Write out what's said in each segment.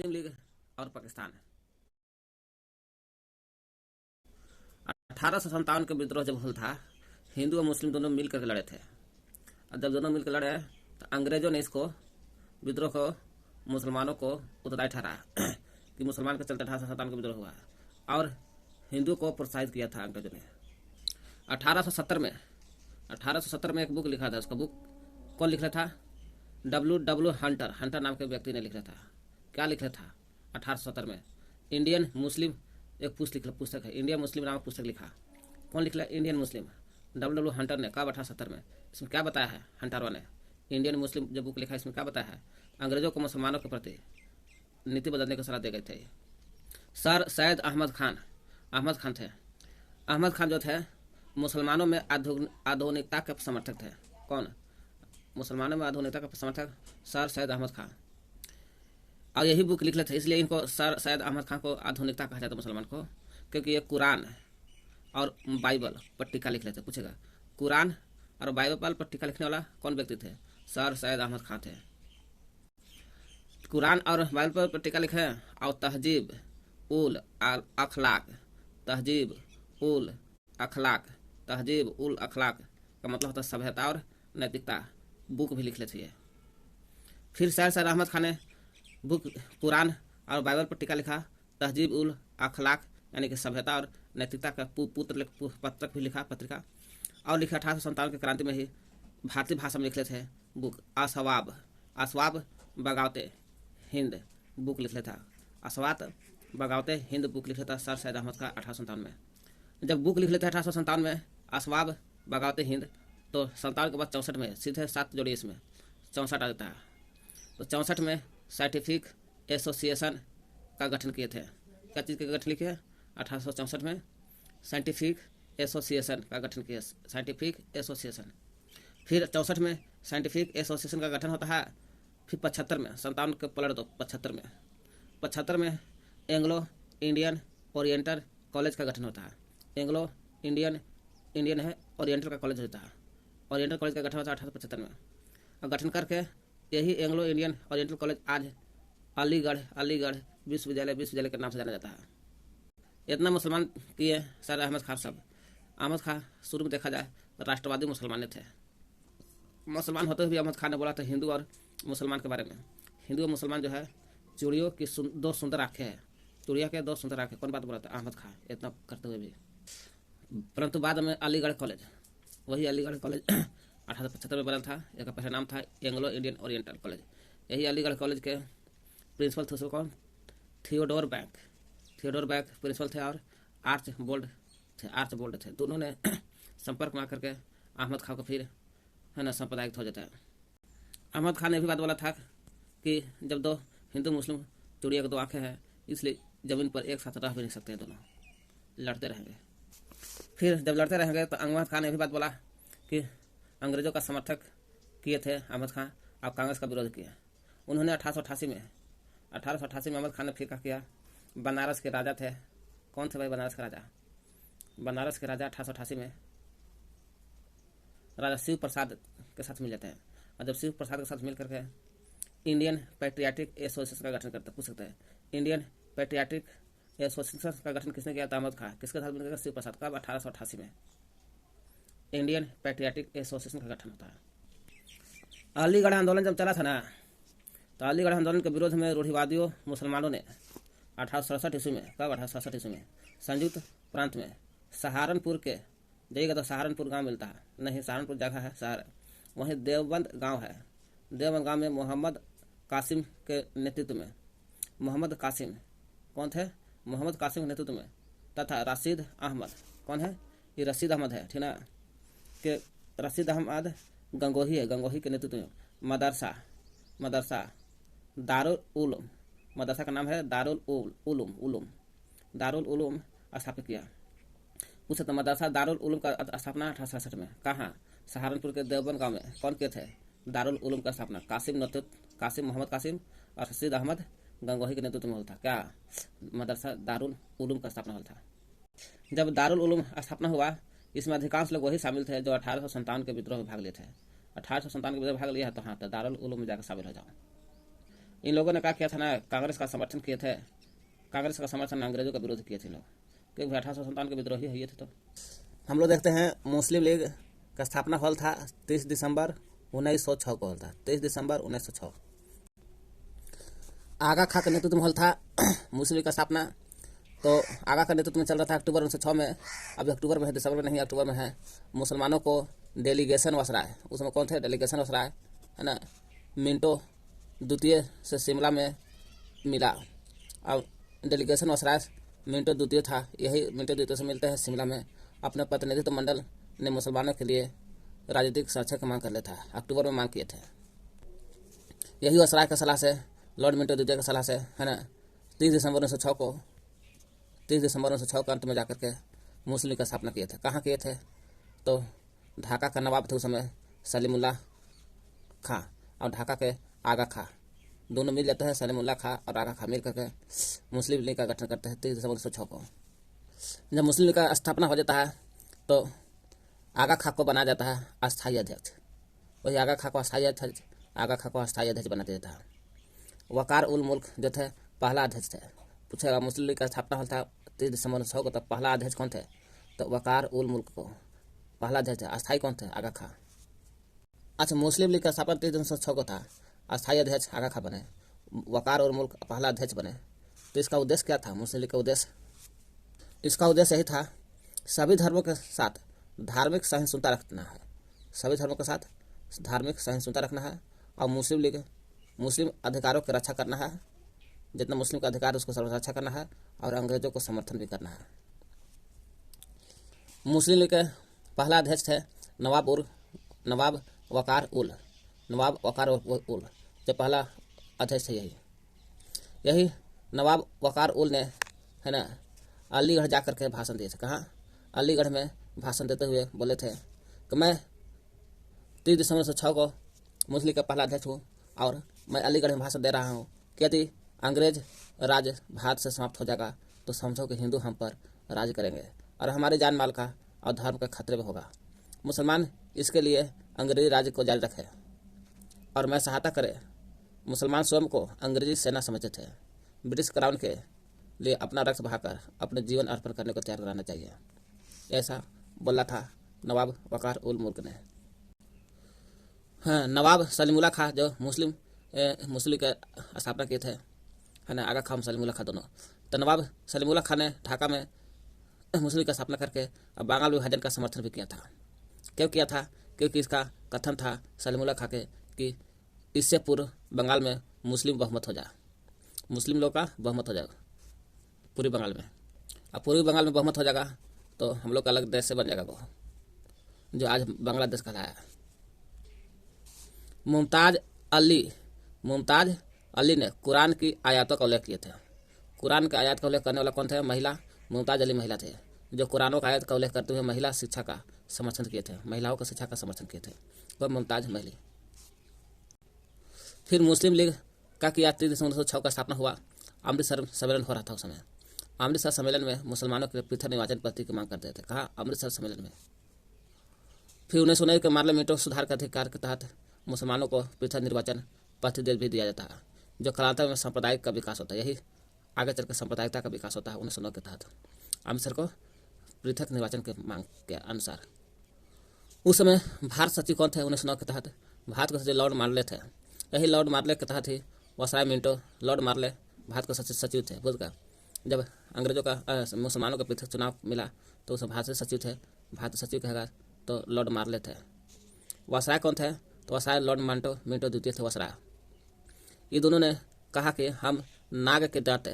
मुस्लिम league और पाकिस्तान। 1857 का विद्रोह जब हुआ था, हिंदू और मुस्लिम दोनों मिल करके लड़े थे। और जब दोनों मिलकर लड़े तो अंग्रेजों ने इसको विद्रोह को मुसलमानों को उत्तरदायी ठहराया कि मुसलमान के चलते 1857 का विद्रोह हुआ है, और हिंदू को प्रोत्साहित किया था अंग्रेजों ने। 1870 में एक बुक लिखा था। उसका बुक कौन लिख रहा था? W हंटर नाम के व्यक्ति ने लिखा था। क्या लिखा था 1870 में? इंडियन मुस्लिम एक पुस्तक है, इंडियन मुस्लिम नामक पुस्तक लिखा। कौन लिखा? इंडियन मुस्लिम, W हंटर ने। कब? 1870 में। इसमें क्या बताया है हंटरों ने? इंडियन मुस्लिम जो बुक लिखा है, इसमें क्या बताया है? अंग्रेजों को मुसलमानों के प्रति नीति बदलने की सलाह दे गए थे। सर सैयद अहमद खान थे। अहमद खान जो थे मुसलमानों में आधुनिकता के समर्थक थे। कौन? मुसलमानों में आधुनिकता का समर्थक सर सैयद अहमद खान। और यही बुक लिख लेते थे, इसलिए इनको सर सैयद अहमद खान को आधुनिकता कहा जाता है मुसलमान को, क्योंकि ये कुरान और बाइबल पर टीका लिख लेते। पूछेगा कुरान और बाइबल पर टीका लिखने वाला कौन व्यक्ति थे? सर सैयद अहमद खान थे। कुरान और बाइबल पर टीका लिखे और तहजीब उल अखलाक का मतलब होता है सभ्यता और नैतिकता, बुक भी लिख लेती है। फिर सर सैयद अहमद खान ने बुक कुरान और बाइबल पर टीका लिखा, तहजीब उल अखलाक यानी कि सभ्यता और नैतिकता का पत्रक भी लिखा, पत्रिका। और लिखा 1857 की क्रांति में ही भारतीय भाषा में लिख लेते हैं बुक असवाब बगावते हिंद बुक लिख लेता। असवात बगावते हिंद बुक लिख लेता सर सैयद अहमद का 1857 में। जब बुक लिख लेते हैं 1857 में असवाब बगावते हिंद, तो 57 के बाद 64 में सीधे 7 जोड़िए, इसमें 64 आ जाता है। तो 64 में साइंटिफिक एसोसिएशन का गठन किए थे। क्या चीज़ का गठन किया? 1864 में साइंटिफिक एसोसिएशन का गठन किया, साइंटिफिक एसोसिएशन। फिर 64 में साइंटिफिक एसोसिएशन का गठन होता है। फिर 75 में, 57 के पलट दो, 75 में एंग्लो इंडियन ओरिएंटल कॉलेज का गठन होता है। एंग्लो इंडियन है, ओरिएंटल का कॉलेज होता है। ओरिएंटल कॉलेज का गठन होता है 1875 में। और गठन करके यही एंग्लो इंडियन ओरिएंटल कॉलेज आज अलीगढ़ विश्वविद्यालय के नाम से जाना जाता है। इतना मुसलमान किए सर अहमद खान साहब। अहमद खान शुरू में देखा जाए तो राष्ट्रवादी मुसलमान थे। मुसलमान होते हुए भी अहमद खान ने बोला था हिंदू और मुसलमान के बारे में। हिंदू और मुसलमान जो है चिड़ियों की दो सुंदर आंखें हैं, चिड़िया के दो सुंदर आंखें। कौन बात बोला था? अहमद खान। इतना करते हुए भी, परंतु बाद में अलीगढ़ कॉलेज 1875 में बना था। इसका पहला नाम था एंग्लो इंडियन ओरिएंटल कॉलेज। यही अलीगढ़ कॉलेज के प्रिंसिपल थे कौन? थियोडोर बैंक प्रिंसिपल थे, और आर्च बोल्ड थे। दोनों ने संपर्क में आकर के अहमद खान को फिर है ना सांप्रदायिक हो जाता है। अहमद खान ने भी बात बोला था कि जब दो हिंदू मुस्लिम चिड़िया की दो आंखें हैं, इसलिए जमीन पर एक साथ रह भी नहीं सकते, दोनों लड़ते रहेंगे। फिर जब लड़ते रहेंगे तो अहमद खान ने भी बात बोला कि अंग्रेजों का समर्थक किए थे अहमद खान और कांग्रेस का विरोध किया। उन्होंने 1888 में अहमद खान ने फिर क्या किया? बनारस के राजा थे। कौन थे भाई बनारस के राजा? 1888 में राजा शिव प्रसाद के साथ मिल जाते हैं। और जब शिव प्रसाद के साथ मिल करके इंडियन पैट्रियाटिक एसोसिएशन का गठन करते, पूछ सकते हैं इंडियन पैट्रियाटिक एसोसिएशन का गठन किसने किया था? अहमद खान। किसके साथ मिलकर? शिव प्रसाद का। 1888 में इंडियन पैट्रियाटिक एसोसिएशन का गठन होता है। अलीगढ़ आंदोलन जब चला था ना, तो अलीगढ़ आंदोलन के विरोध में रूढ़िवादियों मुसलमानों ने 1867 ईस्वी में, कब? 1867 ईस्वी में संयुक्त प्रांत में सहारनपुर के, जाइएगा तो सहारनपुर गांव मिलता है, नहीं सहारनपुर जगह है शहर, वहीं देवबंद गांव है। देवबंद गांव में मोहम्मद कासिम के नेतृत्व में, मोहम्मद कासिम कौन थे? मोहम्मद कासिम के नेतृत्व में, तथा रशीद अहमद, कौन है? ये रशीद अहमद है, ठीक ना, कि रशीद अहमद गंगोही है, गंगोही के नेतृत्व में मदरसा दारुल उलूम, मदरसा का नाम है दारुल उलूम स्थापित किया। पूछे तो मदरसा दारुल उलूम का स्थापना 1867 में कहाँ? सहारनपुर के देवबंद गांव में। कौन किए थे? दारुल उलूम का स्थापना मोहम्मद कासिम और रशीद अहमद गंगोही के नेतृत्व में हुआ था। क्या? मदरसा दारुल उलूम का स्थापना हुआ था। जब दारुल उलूम स्थापना हुआ, इसमें अधिकांश लोग वही शामिल थे जो 1857 के विद्रोह में भाग लिए थे। 1857 के विद्रोह में भाग लिया है तो हाँ, तो दारुल उलूम में जाकर शामिल हो जाओ। इन लोगों ने क्या किया था ना, कांग्रेस का समर्थन किए थे। कांग्रेस का समर्थन अंग्रेजों का विरोध किए थे लोग, क्योंकि 1857 के विद्रोही है ये थे। तो हम लोग देखते हैं मुस्लिम लीग का स्थापना हॉल था 30 दिसंबर 1906 को हॉल था, 30 दिसंबर 1906। आगा खां का नेतृत्व में हॉल था मुस्लिम लीग का स्थापना। तो आगा का नेतृत्व में चल रहा था अक्टूबर 1906 में। अभी अक्टूबर में है, दिसंबर में नहीं, अक्टूबर में है। मुसलमानों को डेलीगेशन वसराय, उसमें कौन थे, डेलीगेशन वसराय है ना, मिंटो द्वितीय से शिमला में मिला। अब डेलीगेशन वसराय मिंटो द्वितीय था, यही मिंटो द्वितीय से मिलते हैं शिमला में। अपने प्रतिनिधित्व मंडल ने मुसलमानों के लिए राजनीतिक सुरक्षा की मांग कर लिया था, अक्टूबर में मांग किए थे। यही वसराय की सलाह से, लॉर्ड मिंटो द्वितीय की सलाह से है ना, 30 दिसंबर 1906 को, 30 दिसंबर 1906 के अंत में जाकर के मुस्लिम लीग का स्थापना किए थे। कहाँ किए थे, तो ढाका का नवाब थे उस समय सलीमुल्लाह खां, और ढाका के आगा खां, दोनों मिल जाते हैं। सलीमुल्लाह खां और आगा खां मिल करके मुस्लिम लीग का गठन करते हैं 30 दिसंबर 1906 को। जब मुस्लिम लीग का स्थापना हो जाता है तो आगा खां को बनाया जाता है अस्थायी अध्यक्ष। वही आगा खां को अस्थायी अध्यक्ष बना दिया था। वकार उल मुल्क जो थे पहला अध्यक्ष थे। पूछेगा मुस्लिम लीग का स्थापना हुआ था 30 दिसंबर 1906 को, तब पहला अध्यक्ष कौन थे, तो वकार उल मुल्क को पहला अध्यक्ष थे। अस्थायी कौन थे, आगा खां। अच्छा, मुस्लिम लीग का स्थापना 30 दिसंबर 1906 को था, अस्थायी अध्यक्ष आगा खां बने, वकार उल मुल्क पहला अध्यक्ष बने। तो इसका उद्देश्य क्या था, मुस्लिम लीग का उद्देश्य, इसका उद्देश्य यही था सभी धर्मों के साथ धार्मिक सहिष्णुता रखना है, सभी धर्मों के साथ धार्मिक सहिष्णुता रखना है, और मुस्लिम अधिकारों की रक्षा करना है, जितना मुस्लिम का अधिकार उसको रक्षा करना है, और अंग्रेजों को समर्थन भी करना है। मुस्लिम लीग के पहला अध्यक्ष थे नवाब वकार उल जो पहला अध्यक्ष थे। यही नवाब वकार उल ने है ना अलीगढ़ जाकर के भाषण दिए थे। कहाँ, अलीगढ़ में भाषण देते हुए बोले थे कि मैं 30 दिसंबर 1906 को मुस्लिम लीग का पहला अध्यक्ष हूँ, और मैं अलीगढ़ में भाषण दे रहा हूँ कि यदि अंग्रेज राज भारत से समाप्त हो जाएगा तो समझो कि हिंदू हम पर राज करेंगे, और हमारे जान माल का और धर्म के खतरे में होगा। मुसलमान इसके लिए अंग्रेजी राज्य को जारी रखे और मैं सहायता करे। मुसलमान स्वयं को अंग्रेजी सेना समझते थे। ब्रिटिश क्राउन के लिए अपना रक्त बहाकर अपने जीवन अर्पण करने को तैयार कराना चाहिए, ऐसा बोला था नवाब वकार उल मुल्क ने। हाँ, नवाब सलीमुल्लाह खां जो मुस्लिम के स्थापना किए थे है ना, आगा खां सलीमुल्लाह खां दोनों। तो नवाब सलीमुल्लाह खां ने ढाका में मुस्लिम लीग का स्थापना करके अब बंगाल विभाजन का समर्थन भी किया था। क्यों किया था, क्योंकि इसका कथन था सलीमुल्लाह खां के कि इससे पूर्व बंगाल में मुस्लिम बहुमत हो जाए, मुस्लिम लोग का बहुमत हो जाएगा पूरी बंगाल में। अब पूर्वी बंगाल में बहुमत हो जाएगा तो हम लोग का अलग देश से बन जाएगा वो, जो आज बांग्लादेश कहलाया है। मुमताज अली ने कुरान की आयतों का उल्लेख किए थे। कुरान के आयत का उल्लेख करने वाला कौन थे, महिला। मुमताज अली महिला थे जो कुरानों का आयत का उल्लेख करते हुए महिला शिक्षा का समर्थन किए थे, महिलाओं का शिक्षा का समर्थन किए थे, वह मुमताज महली। फिर मुस्लिम लीग का किया 30 दिसंबर 1906 का स्थापना हुआ। अमृतसर सम्मेलन हो रहा था उस समय। अमृतसर सम्मेलन में मुसलमानों के पृथक निर्वाचन पद्धति की मांग करते थे। कहा, अमृतसर सम्मेलन में। फिर 1919 के पार्लियामेंट सुधार के अधिकार के तहत मुसलमानों को पृथक निर्वाचन पद्धति भी दिया जाता है, जो कालांतर में सांप्रदायिक का विकास होता है। यही आगे चलकर सांप्रदायिकता का विकास होता है 1909 के तहत अमृतसर को पृथक निर्वाचन के मांग के अनुसार। उस समय भारत सचिव कौन थे 1909 के तहत, भारत के सचिव लॉर्ड मार्ले थे। यही लॉर्ड मार्ले के तहत ही वसराय मिंटो, लॉर्ड मार्ले भारत के सचिव थे। बुद्ध का जब अंग्रेजों का मुसलमानों का पृथक चुनाव मिला तो उस भारत से सचिव थे, भारत सचिव कहेगा तो लॉर्ड मार्ले थे। वसराय कौन थे, तो वसराय लॉर्ड मिंटो द्वितीय थे वसराय। ये दोनों ने कहा कि हम नाग के दांत,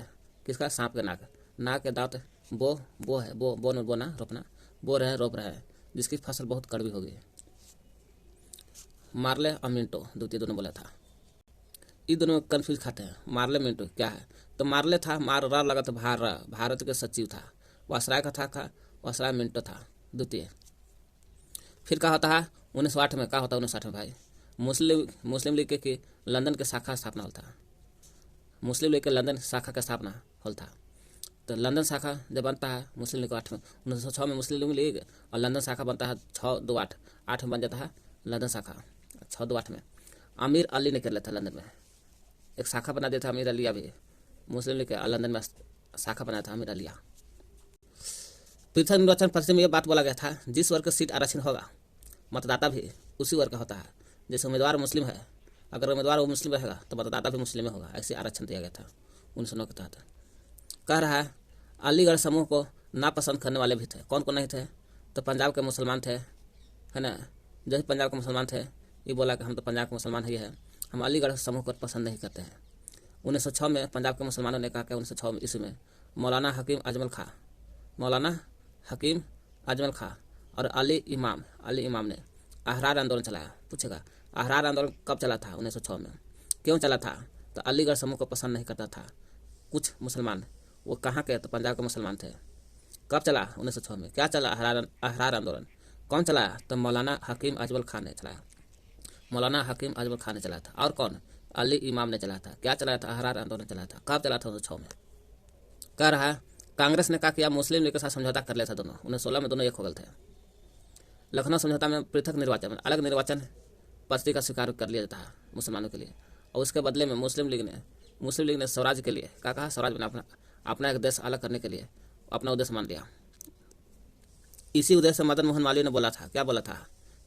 किसका, सांप के नाग के दांत बो है, बो न बोना रोपना, बो रहे रोप रहे हैं, जिसकी फसल बहुत कड़वी होगी। मार्ले और मिंटो द्वितीय दोनों बोला था। ये दोनों कंफ्यूज खाते हैं, मार्ले मिंटो क्या है। तो मार्ले था, मार रा लगा तो भारत के सचिव था। वसराय का था वसराय मिंटो था द्वितीय। फिर क्या होता है 1908 में, क्या होता है 1908 में भाई, मुस्लिम लीग की लंदन के शाखा स्थापना होता है। मुस्लिम लीग के लंदन शाखा का स्थापना होल था। तो लंदन शाखा जब बनता है मुस्लिम लीग को 1906 में मुस्लिम लीग, और लंदन शाखा बनता है 628 में बन जाता है लंदन शाखा 628 में। आमिर अली ने कर लिया था लंदन में, एक शाखा बना दिया था अमीर अलिया भी, मुस्लिम लीग के लंदन में शाखा बनाया था अमीर अलिया। पृथक निर्वाचन पद्धति में यह बात बोला गया था, जिस वर्ग का सीट आरक्षण होगा मतदाता भी उसी वर्ग का होता है। जैसे उम्मीदवार मुस्लिम है, अगर उम्मीदवार वो मुस्लिम रहेगा तो मतदाता भी मुस्लिम में होगा, ऐसे आरक्षण दिया गया था 1909 के तहत। कह रहा है अलीगढ़ समूह को नापसंद करने वाले भी थे। कौन कौन नहीं थे? तो पंजाब के मुसलमान थे, है ना। जो पंजाब के मुसलमान थे ये बोला कि हम तो पंजाब के मुसलमान ही है, हम अलीगढ़ समूह को पसंद नहीं करते हैं। 1906 में पंजाब के मुसलमानों ने कहा कि 1906 ईस्वी में मौलाना हकीम अजमल खां और अली इमाम ने अहरार आंदोलन चलाया। पूछेगा अहरार आंदोलन कब चला था? 1906 में। क्यों चला था? तो अलीगढ़ समूह को पसंद नहीं करता था कुछ मुसलमान। वो कहाँ के? तो पंजाब के मुसलमान थे। कब चला? 1906 में। क्या चला? अहरार आंदोलन। कौन चलाया? तो मौलाना हकीम अजमल खान ने चलाया। था। और कौन? अली इमाम ने चलाया था। क्या चलाया था? अहरार आंदोलन चलाया था। कब चला था? 1906 में। कह रहा है कांग्रेस ने कहा कि मुस्लिम लीग के साथ समझौता कर लिया था दोनों। 1916 में दोनों एक हो गए थे। लखनऊ समझौता में पृथक निर्वाचन, अलग निर्वाचन पद्धति का स्वीकार कर लिया जाता है मुसलमानों के लिए, और उसके बदले में मुस्लिम लीग ने स्वराज के लिए क्या कहा? स्वराज बना अपना एक देश अलग करने के लिए अपना उद्देश्य मान लिया। इसी उद्देश्य से मदन मोहन मालवीय ने बोला था, क्या बोला था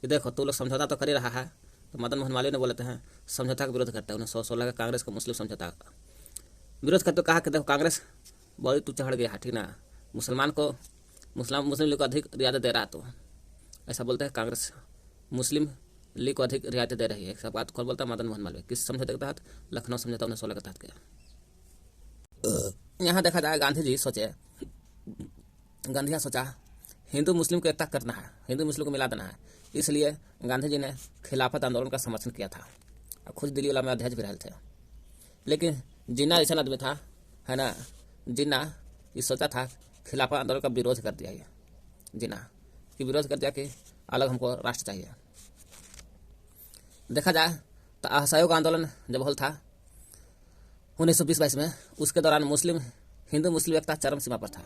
कि देखो तू लोग समझौता तो कर ही रहा है। तो मदन मोहन मालवीय ने बोलते हैं समझौता का विरोध करता है। 1916 का कांग्रेस का मुस्लिम समझौता का विरोध करते कहा कि देखो कांग्रेस बहुत तू चढ़ गया, ठीक ना, मुस्लिम लीग को अधिक रियायत दे रहा। तो ऐसा बोलते हैं कांग्रेस मुस्लिम लीग को अधिक रियायत दे रही है। सब बात कौन बोलता है? मदन मोहन मालवीय। किस समझौते के तहत? लखनऊ समझौता 1916 के तहत किया। यहाँ देखा जाए गांधीया सोचा हिंदू मुस्लिम को एकता करना है, हिंदू मुस्लिम को मिला देना है। इसलिए गांधी जी ने खिलाफत आंदोलन का समर्थन किया था और खुद दिल्ली वाला में अध्यक्ष भी रहे थे। लेकिन जिन्ना ऐसा आदमी था, है ना, जिन्ना ये सोचा था खिलाफत आंदोलन का विरोध कर दिया। ये जिन्ना की विरोध कर दिया कि अलग हमको राष्ट्र चाहिए। देखा जाए तो असहयोग आंदोलन जब हल था 1920-22 में, उसके दौरान हिंदू मुस्लिम एकता चरम सीमा पर था।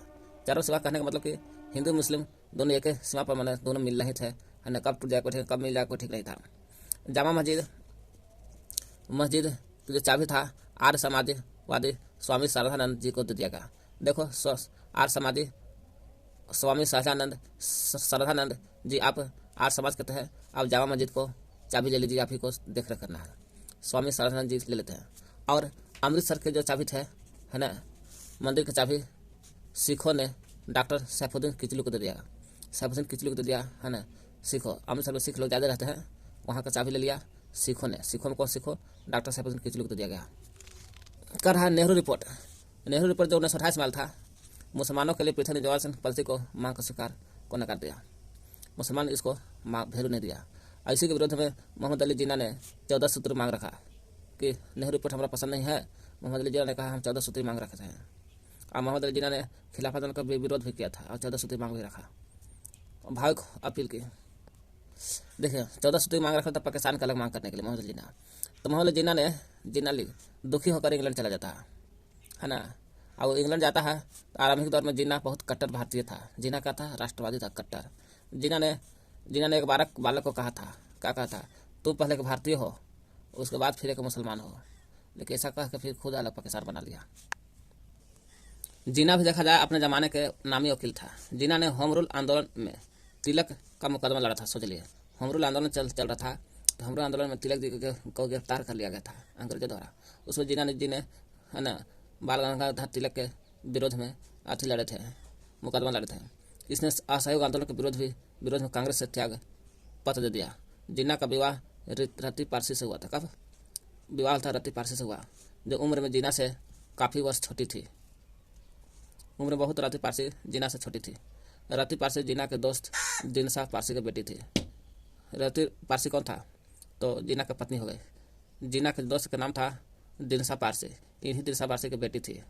चरम सीमा कहने का मतलब कि हिंदू मुस्लिम दोनों एक सीमा पर, मतलब दोनों मिल रहे थे, है ना। कब टूट जाए कोई ठीक, कब मिल जाए कोई ठीक नहीं था। जामा मस्जिद जो चाबी था आर्य समाजवादी स्वामी श्रद्धानंद जी को दे दिया गया। देखो आर्य समाजी स्वामी श्रद्धानंद जी, आप आर्य समाज कहते हैं, आप जामा मस्जिद को चाबी ले लीजिए, आप ही को देख रेख करना है। स्वामी श्रद्धानंद जी ले लेते हैं। और अमृतसर के जो चाबी थे, है ना, मंदिर की चाबी सिखों ने डॉक्टर सैफुद्दीन किचलू को दे दिया, है ना। सिखों, अमृतसर में सिख लोग ज़्यादा रहते हैं, वहाँ का चाबी ले लिया सिखों ने। सिखों में कौन? सिखों डॉक्टर सैफुद्दीन किचलू को दे दिया गया। कर रहा है नेहरू रिपोर्ट जो 1928 में था, मुसलमानों के लिए पृथक निर्वाचन पद्धति को मांग का स्वीकार को नकार दिया। मुसलमान इसको वैल्यू नहीं दिया। इसी के विरोध में मोहम्मद अली जिन्ना ने 14 सूत्री मांग रखा कि नेहरू रिपोर्ट हमारा पसंद नहीं है। मोहम्मद अली जिन्ना ने कहा हम 14 सूत्री मांग रखे थे, और मोहम्मद अली जिन्ना ने खिलाफत आंदोलन का विरोध भी किया था और 14 सूत्री मांग भी रखा, भावुक अपील की। देखिए 14 सूत्री मांग रखा था पाकिस्तान का अलग मांग करने के लिए मोहम्मद अली जिन्ना। तो मोहम्मद अली जिन्ना दुखी होकर इंग्लैंड चला जाता है ना। और वो इंग्लैंड जाता है तो आरंभिक दौर में जिन्ना बहुत कट्टर भारतीय था। जिन्ना क्या था? राष्ट्रवादी था, कट्टर। जिन्ना ने एक बालक को कहा था, क्या कहा था? तू पहले एक भारतीय हो, उसके बाद फिर एक मुसलमान हो। लेकिन ऐसा कह के फिर खुद अलग पाकिस्तान बना लिया। जिन्ना भी देखा जाए अपने ज़माने के नामी वकील था। जिन्ना ने होम रूल आंदोलन में तिलक का मुकदमा लड़ा था। सोच लिए होम रूल आंदोलन चल रहा था, तो होम रूल आंदोलन में तिलक जी को गिरफ्तार कर लिया गया था अंग्रेजों द्वारा। उसमें जिन्ना जी ने, है ना, बाल गंगाधर तिलक के विरोध में लड़े थे, मुकदमा लड़े थे। इसने असहयोग आंदोलन के विरोध में कांग्रेस से त्याग पत्र दे दिया। जिन्ना का विवाह रति पारसी से हुआ था। कब विवाह था? रति पारसी से हुआ, जो उम्र में जिन्ना से काफ़ी वर्ष छोटी थी। उम्र में बहुत रति पारसी जिन्ना से छोटी थी। रति पारसी जिन्ना के दोस्त दिनसा पारसी की बेटी थी। रति पारसी कौन था? तो जिन्ना की पत्नी हो गई। जिन्ना के दोस्त का नाम था दिनसा पारसी, इन्हीं दिनसा पारसी की बेटी थी।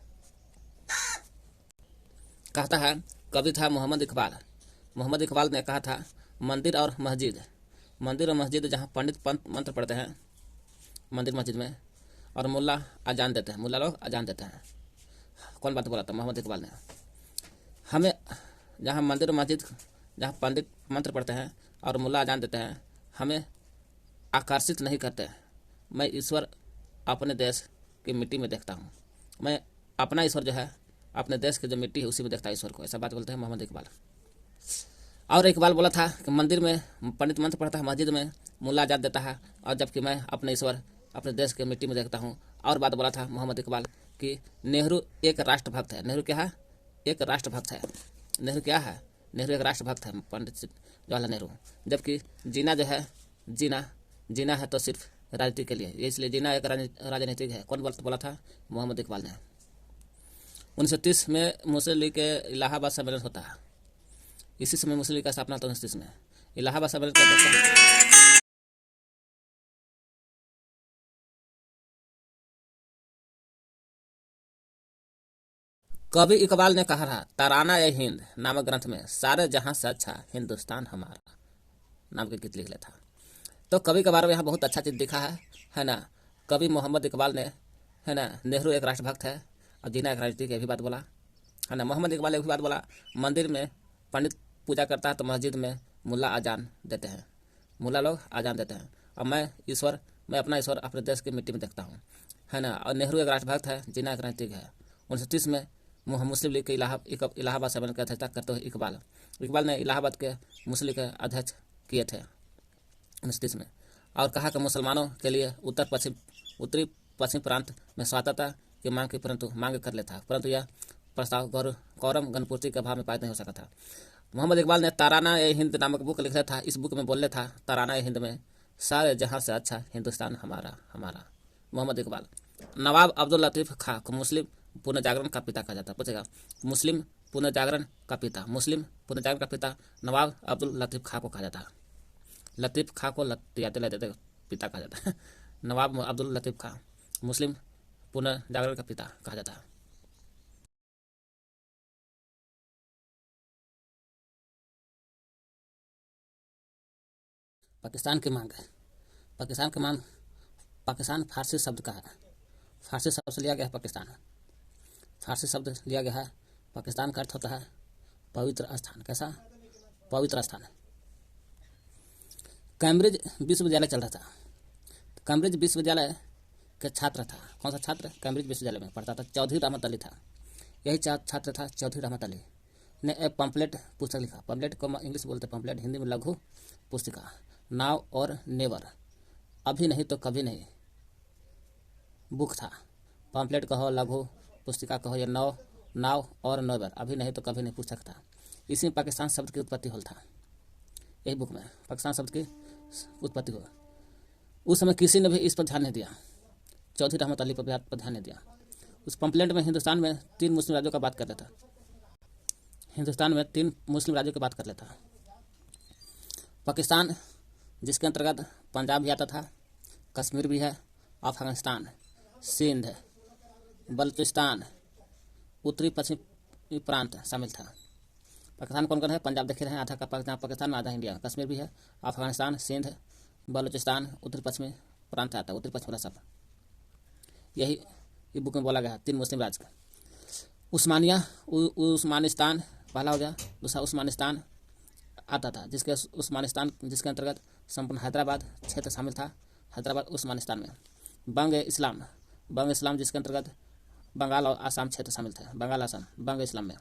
कहता है कवि था मोहम्मद इकबाल ने कहा था मंदिर और मस्जिद जहाँ पंडित मंत्र पढ़ते हैं मंदिर मस्जिद में, और मुल्ला लोग अजान देते हैं। कौन बात बोला था? मोहम्मद इकबाल ने। हमें जहाँ मंदिर मस्जिद जहाँ पंडित मंत्र पढ़ते हैं और मुल्ला अजान देते हैं, हमें आकर्षित नहीं करते। मैं ईश्वर अपने देश की मिट्टी में देखता हूँ। मैं अपना ईश्वर जो है अपने देश की जो मिट्टी है उसी में देखता है ईश्वर को। ऐसा बात बोलते हैं मोहम्मद इकबाल। और इकबाल बोला था कि मंदिर में पंडित मंत्र पढ़ता है, मस्जिद में मुल्ला अजान देता है, और जबकि मैं अपने ईश्वर अपने देश के मिट्टी में देखता हूँ। और बात बोला था मोहम्मद इकबाल कि नेहरू एक राष्ट्रभक्त है। नेहरू क्या है? एक राष्ट्रभक्त है। नेहरू क्या है? नेहरू एक राष्ट्रभक्त है, पंडित जवाहरलाल नेहरू। जबकि जीना जो है, जीना है तो सिर्फ राजनीति के लिए, इसलिए जीना एक राजनीतिक है। कौन बोला था? मोहम्मद इकबाल ने। 1930 में मुस्लिम लीग के इलाहाबाद सम्मेलन होता है। इसी समय मुस्लिम लीग का स्थापना होता है 1930 में। इलाहाबाद सम्मेलन का कवि इकबाल ने कहा था, तराना ए हिंद नामक ग्रंथ में सारे जहां से अच्छा हिंदुस्तान हमारा नाम के गीत लिख लेता। तो कवि के बारे में यहाँ बहुत अच्छा चीज दिखा है ना। कवि मोहम्मद इकबाल ने, है ना, नेहरू एक राष्ट्रभक्त है और जीना एक राजनीतिक, ये भी बात बोला है ना। मोहम्मद इकबाल ने भी बात बोला, मंदिर में पंडित पूजा करता है तो मस्जिद में मुल्ला अजान देते हैं, मुल्ला लोग अजान देते हैं। और मैं अपना ईश्वर अपने देश की मिट्टी में देखता हूँ, है ना। और नेहरू एक राष्ट्रभक्त है, जीना एक राजनीतिक है। 1930 में मुस्लिम लीग के इलाहाबाद सम्मेलन की अध्यक्षता करते हुए इकबाल ने इलाहाबाद के मुस्लिम लीग के अध्यक्ष किए थे 1930 में, और कहा कि मुसलमानों के लिए उत्तरी पश्चिम प्रांत में स्वायत्तता की मांग की, परंतु मांग कर लेता, परंतु यह प्रस्ताव गौरव गणपूर्ति के अभाव में पारित नहीं हो सका था। मोहम्मद इकबाल ने तराना ए हिंद नामक बुक लिखा था। इस बुक में बोलने था, तराना ए हिंद में सारे जहां से अच्छा हिंदुस्तान हमारा हमारा। मोहम्मद इकबाल। नवाब अब्दुल लतीफ खां को मुस्लिम पुनर्जागरण का पिता कहा जाता है। पूछेगा, मुस्लिम पुनर्जागरण का पिता, मुस्लिम पुनर्जागरण का पिता नवाब अब्दुल लतीफ खां को कहा जाता है। लतीफ खां को पिता कहा जाता है। नवाब अब्दुल लतीफ खां मुस्लिम पुनर्जागरण का पिता कहा जाता है। पाकिस्तान की मांग है। पाकिस्तान फारसी शब्द का है। फारसी शब्द से लिया गया है पाकिस्तान। फारसी शब्द लिया गया है। पाकिस्तान का अर्थ होता है पवित्र स्थान। कैसा? पवित्र स्थान। कैम्ब्रिज विश्वविद्यालय चल रहा था। कैम्ब्रिज विश्वविद्यालय के छात्र था। कौन सा छात्र? कैम्ब्रिज विश्वविद्यालय में पढ़ता था। चौधरी रहमत अली था। यही छात्र था चौधरी रहमत अली ने एक पम्पलेट पुस्तक लिखा। पम्पलेट को इंग्लिश बोलते पम्पलेट, हिंदी में लघु पुस्तिका। नाव और नेवर, अभी नहीं तो कभी नहीं बुक था। पम्पलेट कहो, लघु पुस्तिका कहो, या नाव और नेवर, अभी नहीं तो कभी नहीं पुस्तक था। इसी में पाकिस्तान शब्द की उत्पत्ति होल था। यही बुक में पाकिस्तान शब्द की उत्पत्ति हो। उस समय किसी ने भी इस पर ध्यान नहीं दिया। चौधरी रहमत अली पर ध्यान नहीं दिया। उस पम्पलेट में हिंदुस्तान में 3 मुस्लिम राज्यों का बात कर लेता। हिंदुस्तान में 3 मुस्लिम राज्यों की बात कर लेता। पाकिस्तान, जिसके अंतर्गत पंजाब भी आता था, कश्मीर भी है, अफगानिस्तान, सिंध, बलूचिस्तान, उत्तरी पश्चिमी प्रांत शामिल था। पाकिस्तान कौन कौन है? पंजाब देखे रहे हैं, आधा का पाकिस्तान में, आधा इंडिया। कश्मीर भी है, अफगानिस्तान, सिंध, बलूचिस्तान, उत्तरी पश्चिमी प्रांत आता है, उत्तरी पश्चिमी सब। यही ये बुक में बोला गया है 3 मुस्लिम राज्य का। उस्मानिस्तान पहला हो गया। दूसरा उस्मानिस्तान आता था, जिसके अंतर्गत संपूर्ण हैदराबाद क्षेत्र शामिल था। हैदराबाद उस्मानिस्तान में। बंग इस्लाम जिसके अंतर्गत बंगाल और आसाम क्षेत्र शामिल थे। बंगाल आसाम, बंग इस्लाम में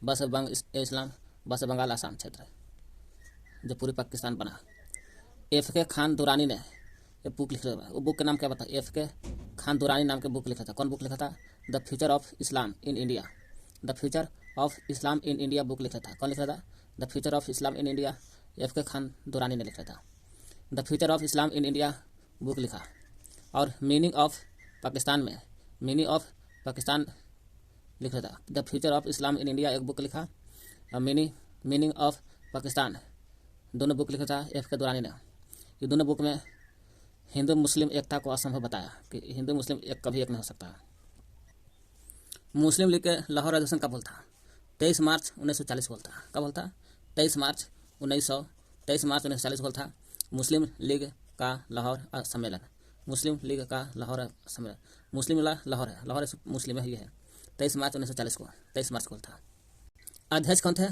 बस बंगाल आसाम क्षेत्र जो पूरी पाकिस्तान बना। F.K. खान दुरानी ने ये बुक लिखा था। वो बुक का नाम क्या बता? F.K. खान दुरानी नाम के बुक लिखा था। कौन बुक लिखा था? The future of Islam in India. The future of Islam in India book लिखा था। कौन लिखा था? The future of Islam in India, F.K. Khan Durrani ने लिखा था। The future of Islam in India book लिखा। और मीनिंग ऑफ पाकिस्तान लिखा था। The future of Islam in India एक बुक लिखा, और मीनिंग ऑफ पाकिस्तान दोनों बुक लिखा था F.K. दुरानी ने। ये दोनों बुक में हिंदू मुस्लिम एकता को असंभव बताया कि हिंदू मुस्लिम कभी एक नहीं हो सकता। मुस्लिम लीग के लाहौर अधिवेशन कब बोलता? 23 मार्च 1940 बोलता। कब बोलता? 23 मार्च 1940 बोलता। मुस्लिम लीग का लाहौर सम्मेलन। मुस्लिम लीग का लाहौर सम्मेलन। मुस्लिम लाहौर है, लाहौर मुस्लिम है, ये है। 23 मार्च 1940 को, 23 मार्च को था। अध्यक्ष कौन थे?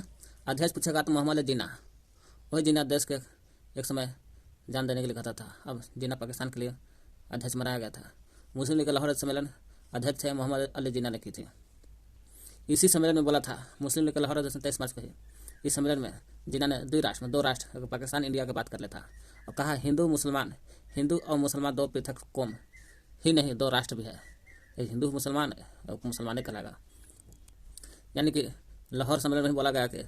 अध्यक्ष पूछेगा तो मोहम्मद जिन्ना। वही जिन्ना देश के एक समय जान देने के लिए कहता था। अब जिन्ना पाकिस्तान के लिए अध्यक्ष बनाया गया था। मुस्लिम लीग के लाहौर सम्मेलन अध्यक्ष थे मोहम्मद अली जिन्ना ने की थी। इसी सम्मेलन में बोला था मुस्लिम लीग के लाहौर अध्यक्ष 23 मार्च को ही। इस सम्मेलन में जिन्ना ने दो राष्ट्र पाकिस्तान इंडिया की बात कर लेता और कहा हिंदू और मुसलमान दो पृथक कौम ही नहीं, दो राष्ट्र भी है। एक हिंदू मुसलमान और मुसलमान कहलाएगा। यानी कि लाहौर सम्मेलन में बोला गया कि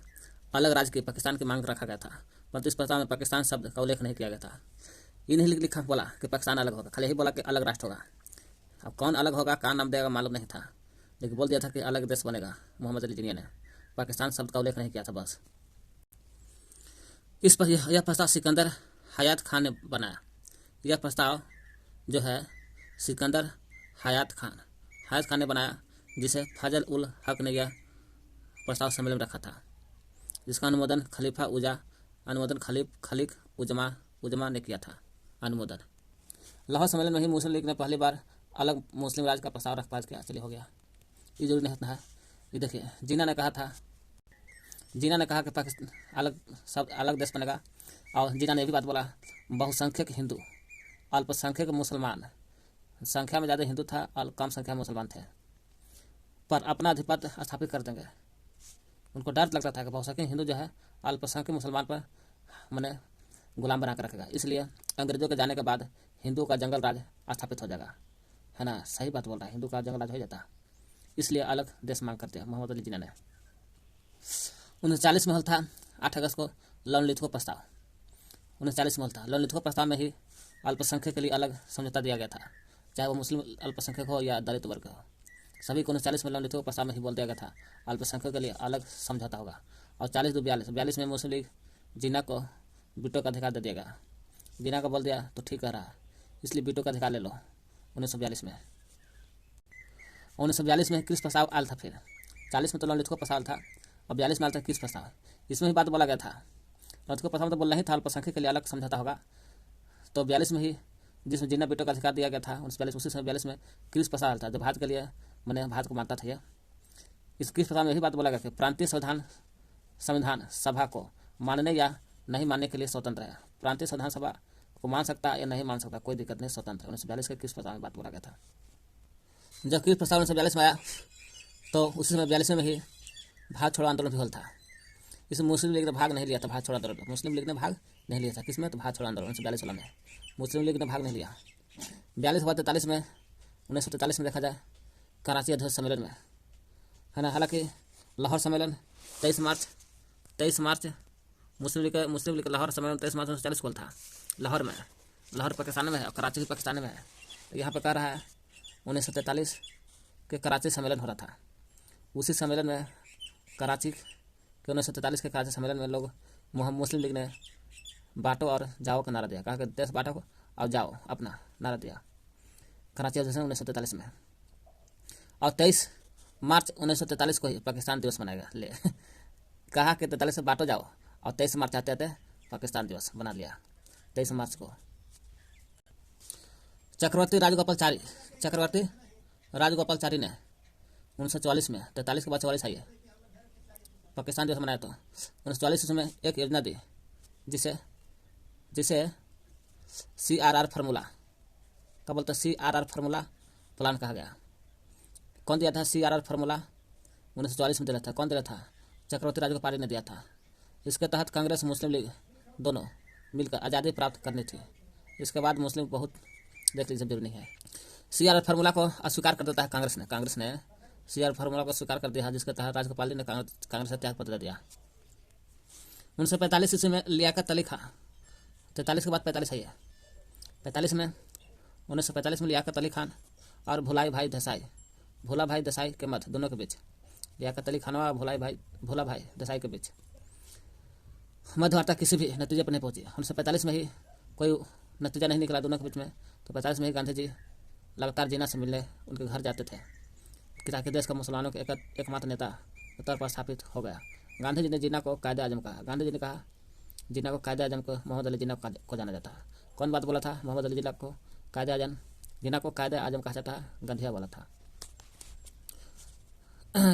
अलग राज्य की पाकिस्तान की मांग रखा गया था, परंतु इस प्रस्ताव में पाकिस्तान शब्द का उल्लेख नहीं किया गया था। ये नहीं लिखा बोला कि पाकिस्तान अलग होगा, खाली यही बोला कि अलग राष्ट्र होगा। अब कौन अलग होगा, कहाँ नाम देगा मालूम नहीं था, लेकिन बोल दिया था कि अलग देश बनेगा। मोहम्मद अली जिन्ना ने पाकिस्तान शब्द का उल्लेख नहीं किया था बस। इस पर यह प्रस्ताव सिकंदर हयात खान ने बनाया। यह प्रस्ताव जो है सिकंदर हयात खान ने बनाया, जिसे फजल उल हक ने यह प्रस्ताव सम्मेलन में रखा था, जिसका अनुमोदन खलीक उजमा ने किया था। अनुमोदन लाहौर सम्मेलन में ही मुस्लिम लीग ने पहली बार अलग मुस्लिम राज्य का प्रस्ताव पास किया। चलिए हो गया, ये जरूरी नहीं है। ये देखिए जिन्ना ने कहा कि पाकिस्तान अलग देश बनेगा। और जिन्ना ने ये भी बात बोला बहुसंख्यक हिंदू अल्पसंख्यक मुसलमान, संख्या में ज़्यादा हिंदू था और कम संख्या में मुसलमान थे, पर अपना आधिपत्य स्थापित कर देंगे। उनको डर लगता था कि बहुसंख्यक हिंदू जो है अल्पसंख्यक मुसलमान पर मैंने गुलाम बना कर रखेगा, इसलिए अंग्रेजों के जाने के बाद हिंदू का जंगल राज स्थापित हो जाएगा। है ना, सही बात बोल रहा है, हिंदू का जंगल राज हो जाता, इसलिए अलग देश मांग करते हैं मोहम्मद अली जिन्ना ने। 1940 में हल था 8 अगस्त को लॉनलिथो प्रस्ताव। 1940 में हल था लॉनलिथो प्रस्ताव में ही अल्पसंख्यक के लिए अलग समझौता दिया गया था, चाहे वो मुस्लिम अल्पसंख्यक हो या दलित वर्ग हो। सभी को 1940 में लॉनलिथो प्रस्ताव में ही बोल दिया गया था अल्पसंख्यक के लिए अलग समझौता होगा। और 42 में मुस्लिम लीग जिन्ना को बीटो का अधिकार दे दिया गया। जिन्ना को बोल दिया तो ठीक कह रहा है, इसलिए बीटो का अधिकार ले लो। 1942 में किस प्रस्ताव आयल था। फिर 40 में तो लॉनलिथो प्रस्ताव था और 42 में आयल था किस प्रस्ताव। इसमें ही बात बोला गया था। लॉनलिथो प्रस्ताव तो बोलना ही था अल्पसंख्यक के लिए अलग समझौता होगा, तो 42 में ही जिसमें जिन्ना बीटो का अधिकार दिया गया था 1942 में क्रिस प्रस्ताव आयल था, जो भारत के लिए मैंने भारत को मानता था। यह इस क्रिस प्रस्ताव में यही बात बोला गया कि प्रांतीय संविधान सभा को मानने या नहीं मानने के लिए स्वतंत्र है। प्रांतीय संविधान सभा को मान सकता है या नहीं मान सकता, कोई दिक्कत नहीं, स्वतंत्र है। 1942 के क्रिस प्रस्ताव में बात बोला गया था। जब क्रिस प्रस्ताव 1942 में आया तो उसी समय 42 में ही भारत छोड़ो आंदोलन भी हुआ था। इसमें मुस्लिम लीग ने भाग नहीं लिया था। भारत छोड़ो आंदोलन में मुस्लिम लीग ने भाग नहीं लिया था। किसमें, तो भारत छोड़ो आंदोलन 1942 में मुस्लिम लीग ने भाग नहीं लिया। 42 बाद 43 में 1943 में देखा जाए कराची अध्यक्ष सम्मेलन में, है ना। हालांकि लाहौर सम्मेलन 23 मार्च मुस्लिम लीग लाहौर सम्मेलन 23 मार्च 1940 को था। लाहौर पाकिस्तान में है और कराची भी पाकिस्तान में है। यहाँ पर कह रहा है 1943 के कराची सम्मेलन हो रहा था। उसी सम्मेलन में कराची के 1943 के कराची सम्मेलन में लोग मुस्लिम लीग ने बांटो और जाओ का नारा दिया। कहा कि देश बांटो और जाओ अपना नारा दिया कराची अधिवेशन 1943 में। और 23 मार्च 1943 को ही पाकिस्तान दिवस मनाएगा ले कहा कि 43 से बांटो जाओ और 23 मार्च आते आते पाकिस्तान दिवस बना लिया 23 मार्च को। चक्रवर्ती राजगोपाल चारी ने 1944 में 43 के बाद 44 आई है पाकिस्तान दिवस मनाया। तो 1944 में एक योजना दी जिसे CRR फार्मूला का बोलते CRR फार्मूला प्लान कहा गया। कौन दिया था CRR फार्मूला? 1944 में दिया था। कौन दिया था? चक्रवर्ती राजगोपाल ने दिया था। इसके तहत कांग्रेस मुस्लिम लीग दोनों मिलकर आज़ादी प्राप्त करनी थी। इसके बाद मुस्लिम बहुत देख लीजिए जरूरी नहीं है। CRR फार्मूला को अस्वीकार कर देता है कांग्रेस ने CRR फार्मूला को स्वीकार कर दिया, जिसके तहत राजगोपाल जी ने कांग्रेस से त्याग पत्र दिया। 1945 ईस्वी में लियाकत अली खां 43 के बाद 45 आई है। 1945 में लियाकत अली खान और भोला भाई देसाई के मध्य दोनों के बीच लियाकत अली खान और भोला भाई देसाई के बीच मध्यवार्ता किसी भी नतीजे पर नहीं पहुंची। 1945 में ही कोई नतीजा नहीं निकला दोनों के बीच में, तो 45 में ही गांधी जी लगातार जिन्ना से मिलने उनके घर जाते थे कि ताकि देश का मुसलमानों के एकमात्र नेता तौर पर स्थापित हो गया। गांधी जी ने जिन्ना को कायदे आजम कहा। गांधी जी ने कहा जिन्ना को कायदे आजम को मोहम्मद अली जिन्ना को जाना जाता है। कौन बात बोला था? मोहम्मद अली जिन्ना को कायदे आजम कहा जाता है, गांधी बोला था।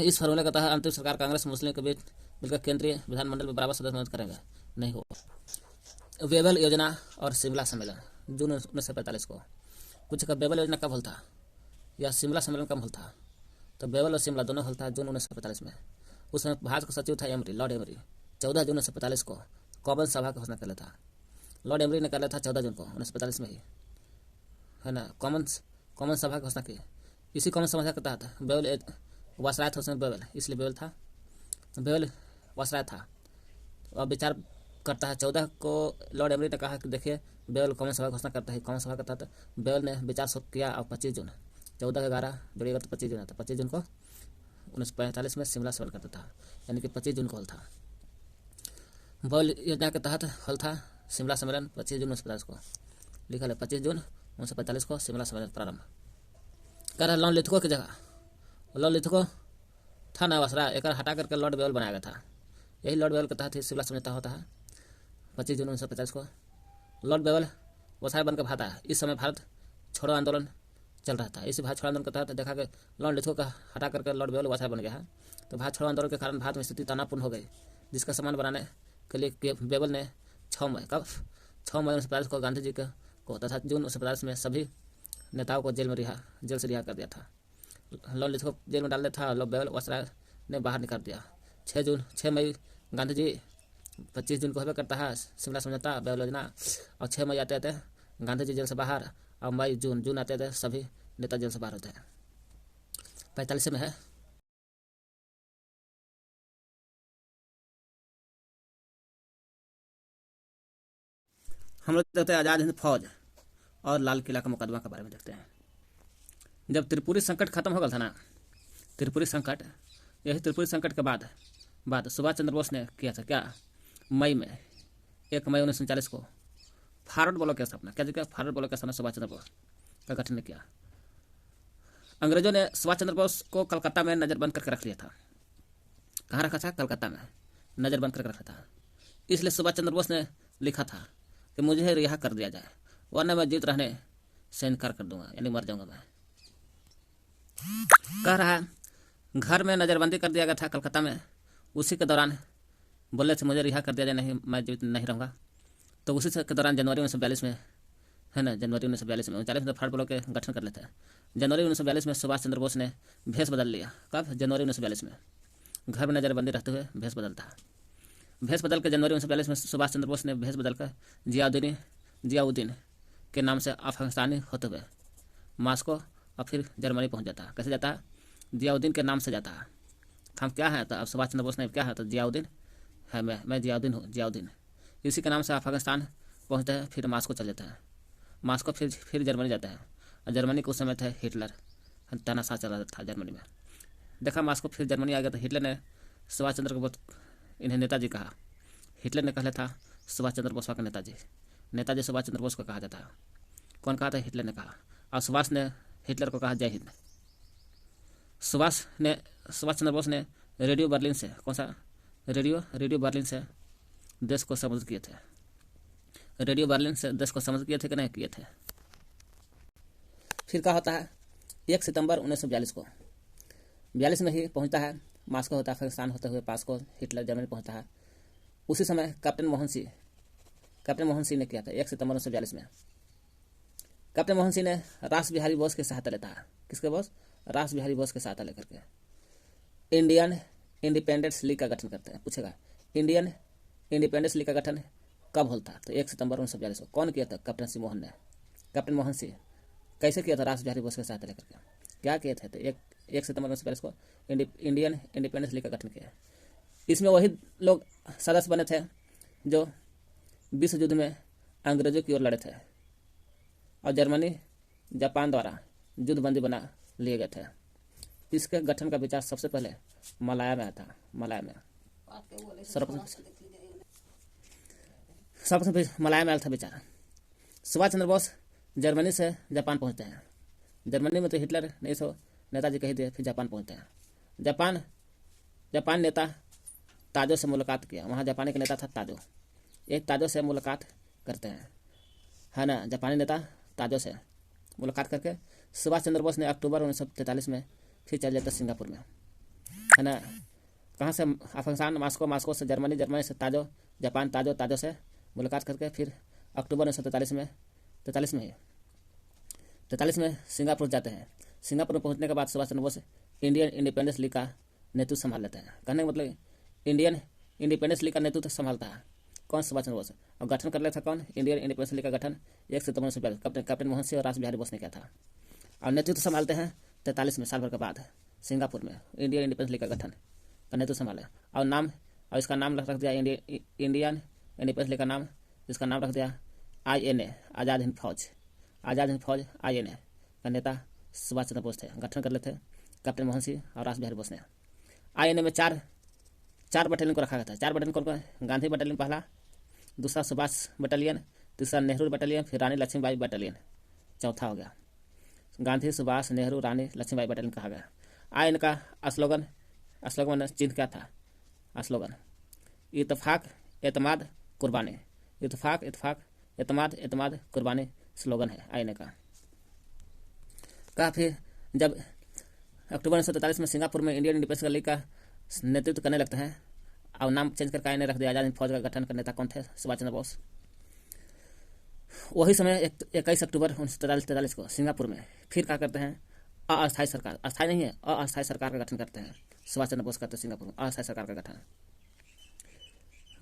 इस फॉर्मूले का तहत अंतिम सरकार कांग्रेस मुस्लिम के बीच मिलकर केंद्रीय विधानमंडल में बराबर सदस्य मदद करेंगे नहीं हो। वेबल योजना और शिमला सम्मेलन जून 1945 को। कुछ का वेबल योजना कब हल था? यह शिमला सम्मेलन कब हुआ था? तो बेवल और शिमला दोनों हुआ था जून 1945 में। उस समय भारत का सचिव था एमरी, लॉर्ड एमरी। 14 जून 1945 को कॉमन सभा का घोषणा कर था। लॉर्ड एमरी ने कर लिया था 14 जून को 1945 में ही, है ना, कॉमन सभा की घोषणा की। इसी कॉमन सभा के तहत बेवल वासराय था, उसमें बेवल, इसलिए बेवल था, बेवल वासराय था। और विचार करता है 14 को लॉर्ड एमरी ने कहा कि देखिए बेवल कॉमन सभा घोषणा करता है। कॉमन सभा के तहत बेवल ने विचार किया और 25 जून 14 के 11 जोड़िएगा तो 25 जून आता। 25 जून को 1945 में शिमला सम्मेलन करता था, यानी कि 25 जून को हल था। बेवल योजना के तहत हल था शिमला सम्मेलन 25 जून 1945 को। लिखा है 25 जून 1945 को शिमला सम्मेलन प्रारंभ कर रहा। लॉर्ड लिथगो की जगह लॉर्ड लिथगो था ना वासराय, एक हटा करके लॉर्ड बेवल बनाया गया था। यही लॉर्ड बेवल के तहत ही शिमला समझौता होता है 25 जून 1950 को। लॉर्ड बेवल वासराय बनकर भाता है। इस समय भारत छोड़ो आंदोलन चल रहा था। इसी भारत छोड़ो आंदोलन के तहत देखा कि लॉर्ड लिथगो का हटा करके लॉर्ड बेवल वासराय बन गया है। तो भारत छोड़ो आंदोलन के कारण भारत में स्थिति तनावपूर्ण हो गई, जिसका सम्मान बनाने के लिए बेवल ने 6 मई 1950 को गांधी जी को तथा जून 1950 में सभी नेताओं को जेल से रिहा कर दिया था। लॉर्ड लिथगो जेल में डाल दिया था, लॉर्ड बेवल वासराय ने बाहर निकाल दिया। 6 मई गांधी जी 25 जून को होकर करता है शिमला समझौता बेवल योजना, और 6 मई आते आते गांधी जी जेल से बाहर, और मई जून आते आते सभी नेता जेल से बाहर होते हैं। 45 में है हम लोग देखते हैं आज़ाद हिंद फौज और लाल किला का मुकदमा के बारे में देखते हैं। जब त्रिपुरी संकट खत्म हो गया था ना, त्रिपुरी संकट, यही त्रिपुरी संकट के बाद सुभाष चंद्र बोस ने किया था क्या, मई में 1 मई 1939 को फॉरवर्ड ब्लॉक की स्थापना, क्या जगह फॉरवर्ड ब्लॉक की स्थापना सुभाष चंद्र बोस का गठन ने किया। अंग्रेजों ने सुभाष चंद्र बोस को कलकत्ता में नज़रबंद करके रख लिया था। कहाँ रखा था? कलकत्ता में नज़रबंद करके रखा था। इसलिए सुभाष चंद्र बोस ने लिखा था कि मुझे रिहा कर दिया जाए, वरना मैं जीवित रहने से इनकार कर दूंगा, यानी मर जाऊंगा मैं। कह रहा है घर में नज़रबंदी कर दिया गया था कलकत्ता में। उसी के दौरान बोले थे मुझे रिहा कर दिया जाए, नहीं मैं जीवित नहीं रहूँगा। तो उसी के दौरान जनवरी 1942 में, है ना, जनवरी 1942 में 39 में फॉरवर्ड ब्लॉक के गठन कर लेते हैं। जनवरी 1942 में सुभाष चंद्र बोस ने भेष बदल लिया। कब? जनवरी 1942 में घर में नज़रबंदी रहते हुए भेष बदलता है। भेष बदल के जनवरी 1942 में सुभाष चंद्र बोस ने भेष बदल कर जियाउद्दीन के नाम से अफगानिस्तानी होते हुए मास्को और फिर जर्मनी पहुंच जाता है। कैसे जाता है? जियाउद्दीन के नाम से जाता है। हम क्या है? तो अब सुभाष चंद्र बोस ने क्या है? तो जियाउद्दीन है, मैं जियाउद्दीन हूँ, जियाउद्दीन। इसी के नाम से अफगानिस्तान पहुँचते हैं, फिर मास्को चल जाता है। मास्को फिर जर्मनी जाता है, और जर्मनी के उस समय थे हिटलर, तानाशाह चल रहा था जर्मनी में। देखा मास्को फिर जर्मनी आ गया, तो हिटलर ने सुभाष चंद्र को बहुत इन्हें नेताजी कहा। हिटलर ने कहला था सुभाष चंद्र बोस का नेताजी सुभाष चंद्र बोस को कहा जाता है। कौन कहा था? हिटलर ने कहा। और सुभाष ने हिटलर को कहा जय हिंद। सुभाष चंद्र बोस ने रेडियो बर्लिन से, कौन सा रेडियो बर्लिन से देश को समझ किए थे। रेडियो बर्लिन से देश को समझ किए थे कि नहीं किए थे। फिर क्या होता है? 1 सितंबर 1942 को 42 में ही पहुंचता है मास्को, होता है अफगानिस्तान होते हुए पास को हिटलर जर्मनी पहुंचता है। उसी समय कैप्टन मोहन सिंह ने किया था 1 सितंबर 1942 में। कैप्टन मोहन सिंह ने रास बिहारी बोस की सहायता लेता है। किसके बोस? रास बिहारी बोस की सहायता लेकर के इंडियन इंडिपेंडेंस लीग का गठन करते हैं। पूछेगा इंडियन इंडिपेंडेंस लीग का गठन कब होता है? तो 1 सितंबर 1942 को। कौन किया था? कैप्टन मोहन सिंह। कैसे किया था? रास बिहारी बोस की सहायता लेकर के। क्या किए थे? तो 1 सितंबर 1942 को इंडियन इंडिपेंडेंस लीग का गठन किया। इसमें वही लोग सदस्य बने थे जो विश्व युद्ध में अंग्रेजों की ओर लड़े थे, और जर्मनी जापान द्वारा युद्धबंदी बना लिए गए थे। इसके गठन का विचार सबसे पहले मलाया में आया था। मलाया में सर्वप्रथम मलाया में आया था विचार। सुभाष चंद्र बोस जर्मनी से जापान पहुंचते हैं। जर्मनी में तो हिटलर नहीं सो नेताजी कही दिए, फिर जापान पहुंचते हैं। जापान नेता ताजो से मुलाकात किया। वहाँ जापानी का नेता था ताजो। एक ताजो से मुलाकात करते हैं, है ना, जापानी नेता ताजो से मुलाकात करके सुभाष चंद्र बोस ने अक्टूबर 1943 में फिर चल जाता सिंगापुर में, है ना। कहाँ से? अफगानिस्तान, मास्को से जर्मनी, जर्मनी से ताजो, जापान, ताजो से मुलाकात करके फिर अक्टूबर 1943 में 43 में सिंगापुर जाते हैं। सिंगापुर में पहुंचने के बाद Subhash Chandra Bose Indian independence league का नेतृत्व संभाल लेते हैं। कहने का मतलब इंडियन इंडिपेंडेंस लीग का नेतृत्व संभालता है कौन? सुभाष चंद्र बोस। और गठन कर लेता कौन? इंडियन इंडिपेंडेंस लीग का गठन 1 सितंबर 1942 कैप्टन मोहन सिंह और रास बिहारी बोस ने किया था। और नेतृत्व संभालते हैं 43 में, साल भर के बाद सिंगापुर में इंडियन इंडिपेंडेंस लीग का गठन का नेतृत्व संभाले। और इसका नाम रख दिया इंडियन इंडिपेंडेंस लीग का नाम, इसका नाम रख दिया INA, आज़ाद हिंद फौज। आज़ाद हिंद फौज INA का नेता सुभाष चंद्र बोस थे। गठन कर लेते कैप्टन मोहन सिंह और रास बिहारी बोस ने। INA में चार बटालियन को रखा गया था। 4 बटालियन कौन? गांधी बटालियन पहला, दूसरा सुभाष बटालियन, तीसरा नेहरू बटालियन, फिर रानी लक्ष्मीबाई बटालियन चौथा हो गया। गांधी, सुभाष, नेहरू, रानी लक्ष्मीबाई बटालियन कहा गया। INA का स्लोगन चिन्ह क्या था? स्लोगन इत्तेफाक एतमाद कुर्बानी। इत्तेफाक एतमाद कुर्बानी स्लोगन है INA का। फिर जब अक्टूबर 1943 में सिंगापुर में इंडियन इंडिपेंडेंस लीग का नेतृत्व करने लगते हैं और नाम चेंज करके INA रख दिया। आज़ाद हिंद फौज का गठन करने नेता कौन थे? सुभाष चंद्र बोस। वही समय 21 अक्टूबर 1943 को सिंगापुर में फिर क्या करते हैं? अस्थायी सरकार, अस्थायी नहीं है, अस्थायी सरकार का गठन करते हैं। सुभाष चंद्र बोस करते हैं सिंगापुर में अस्थायी सरकार का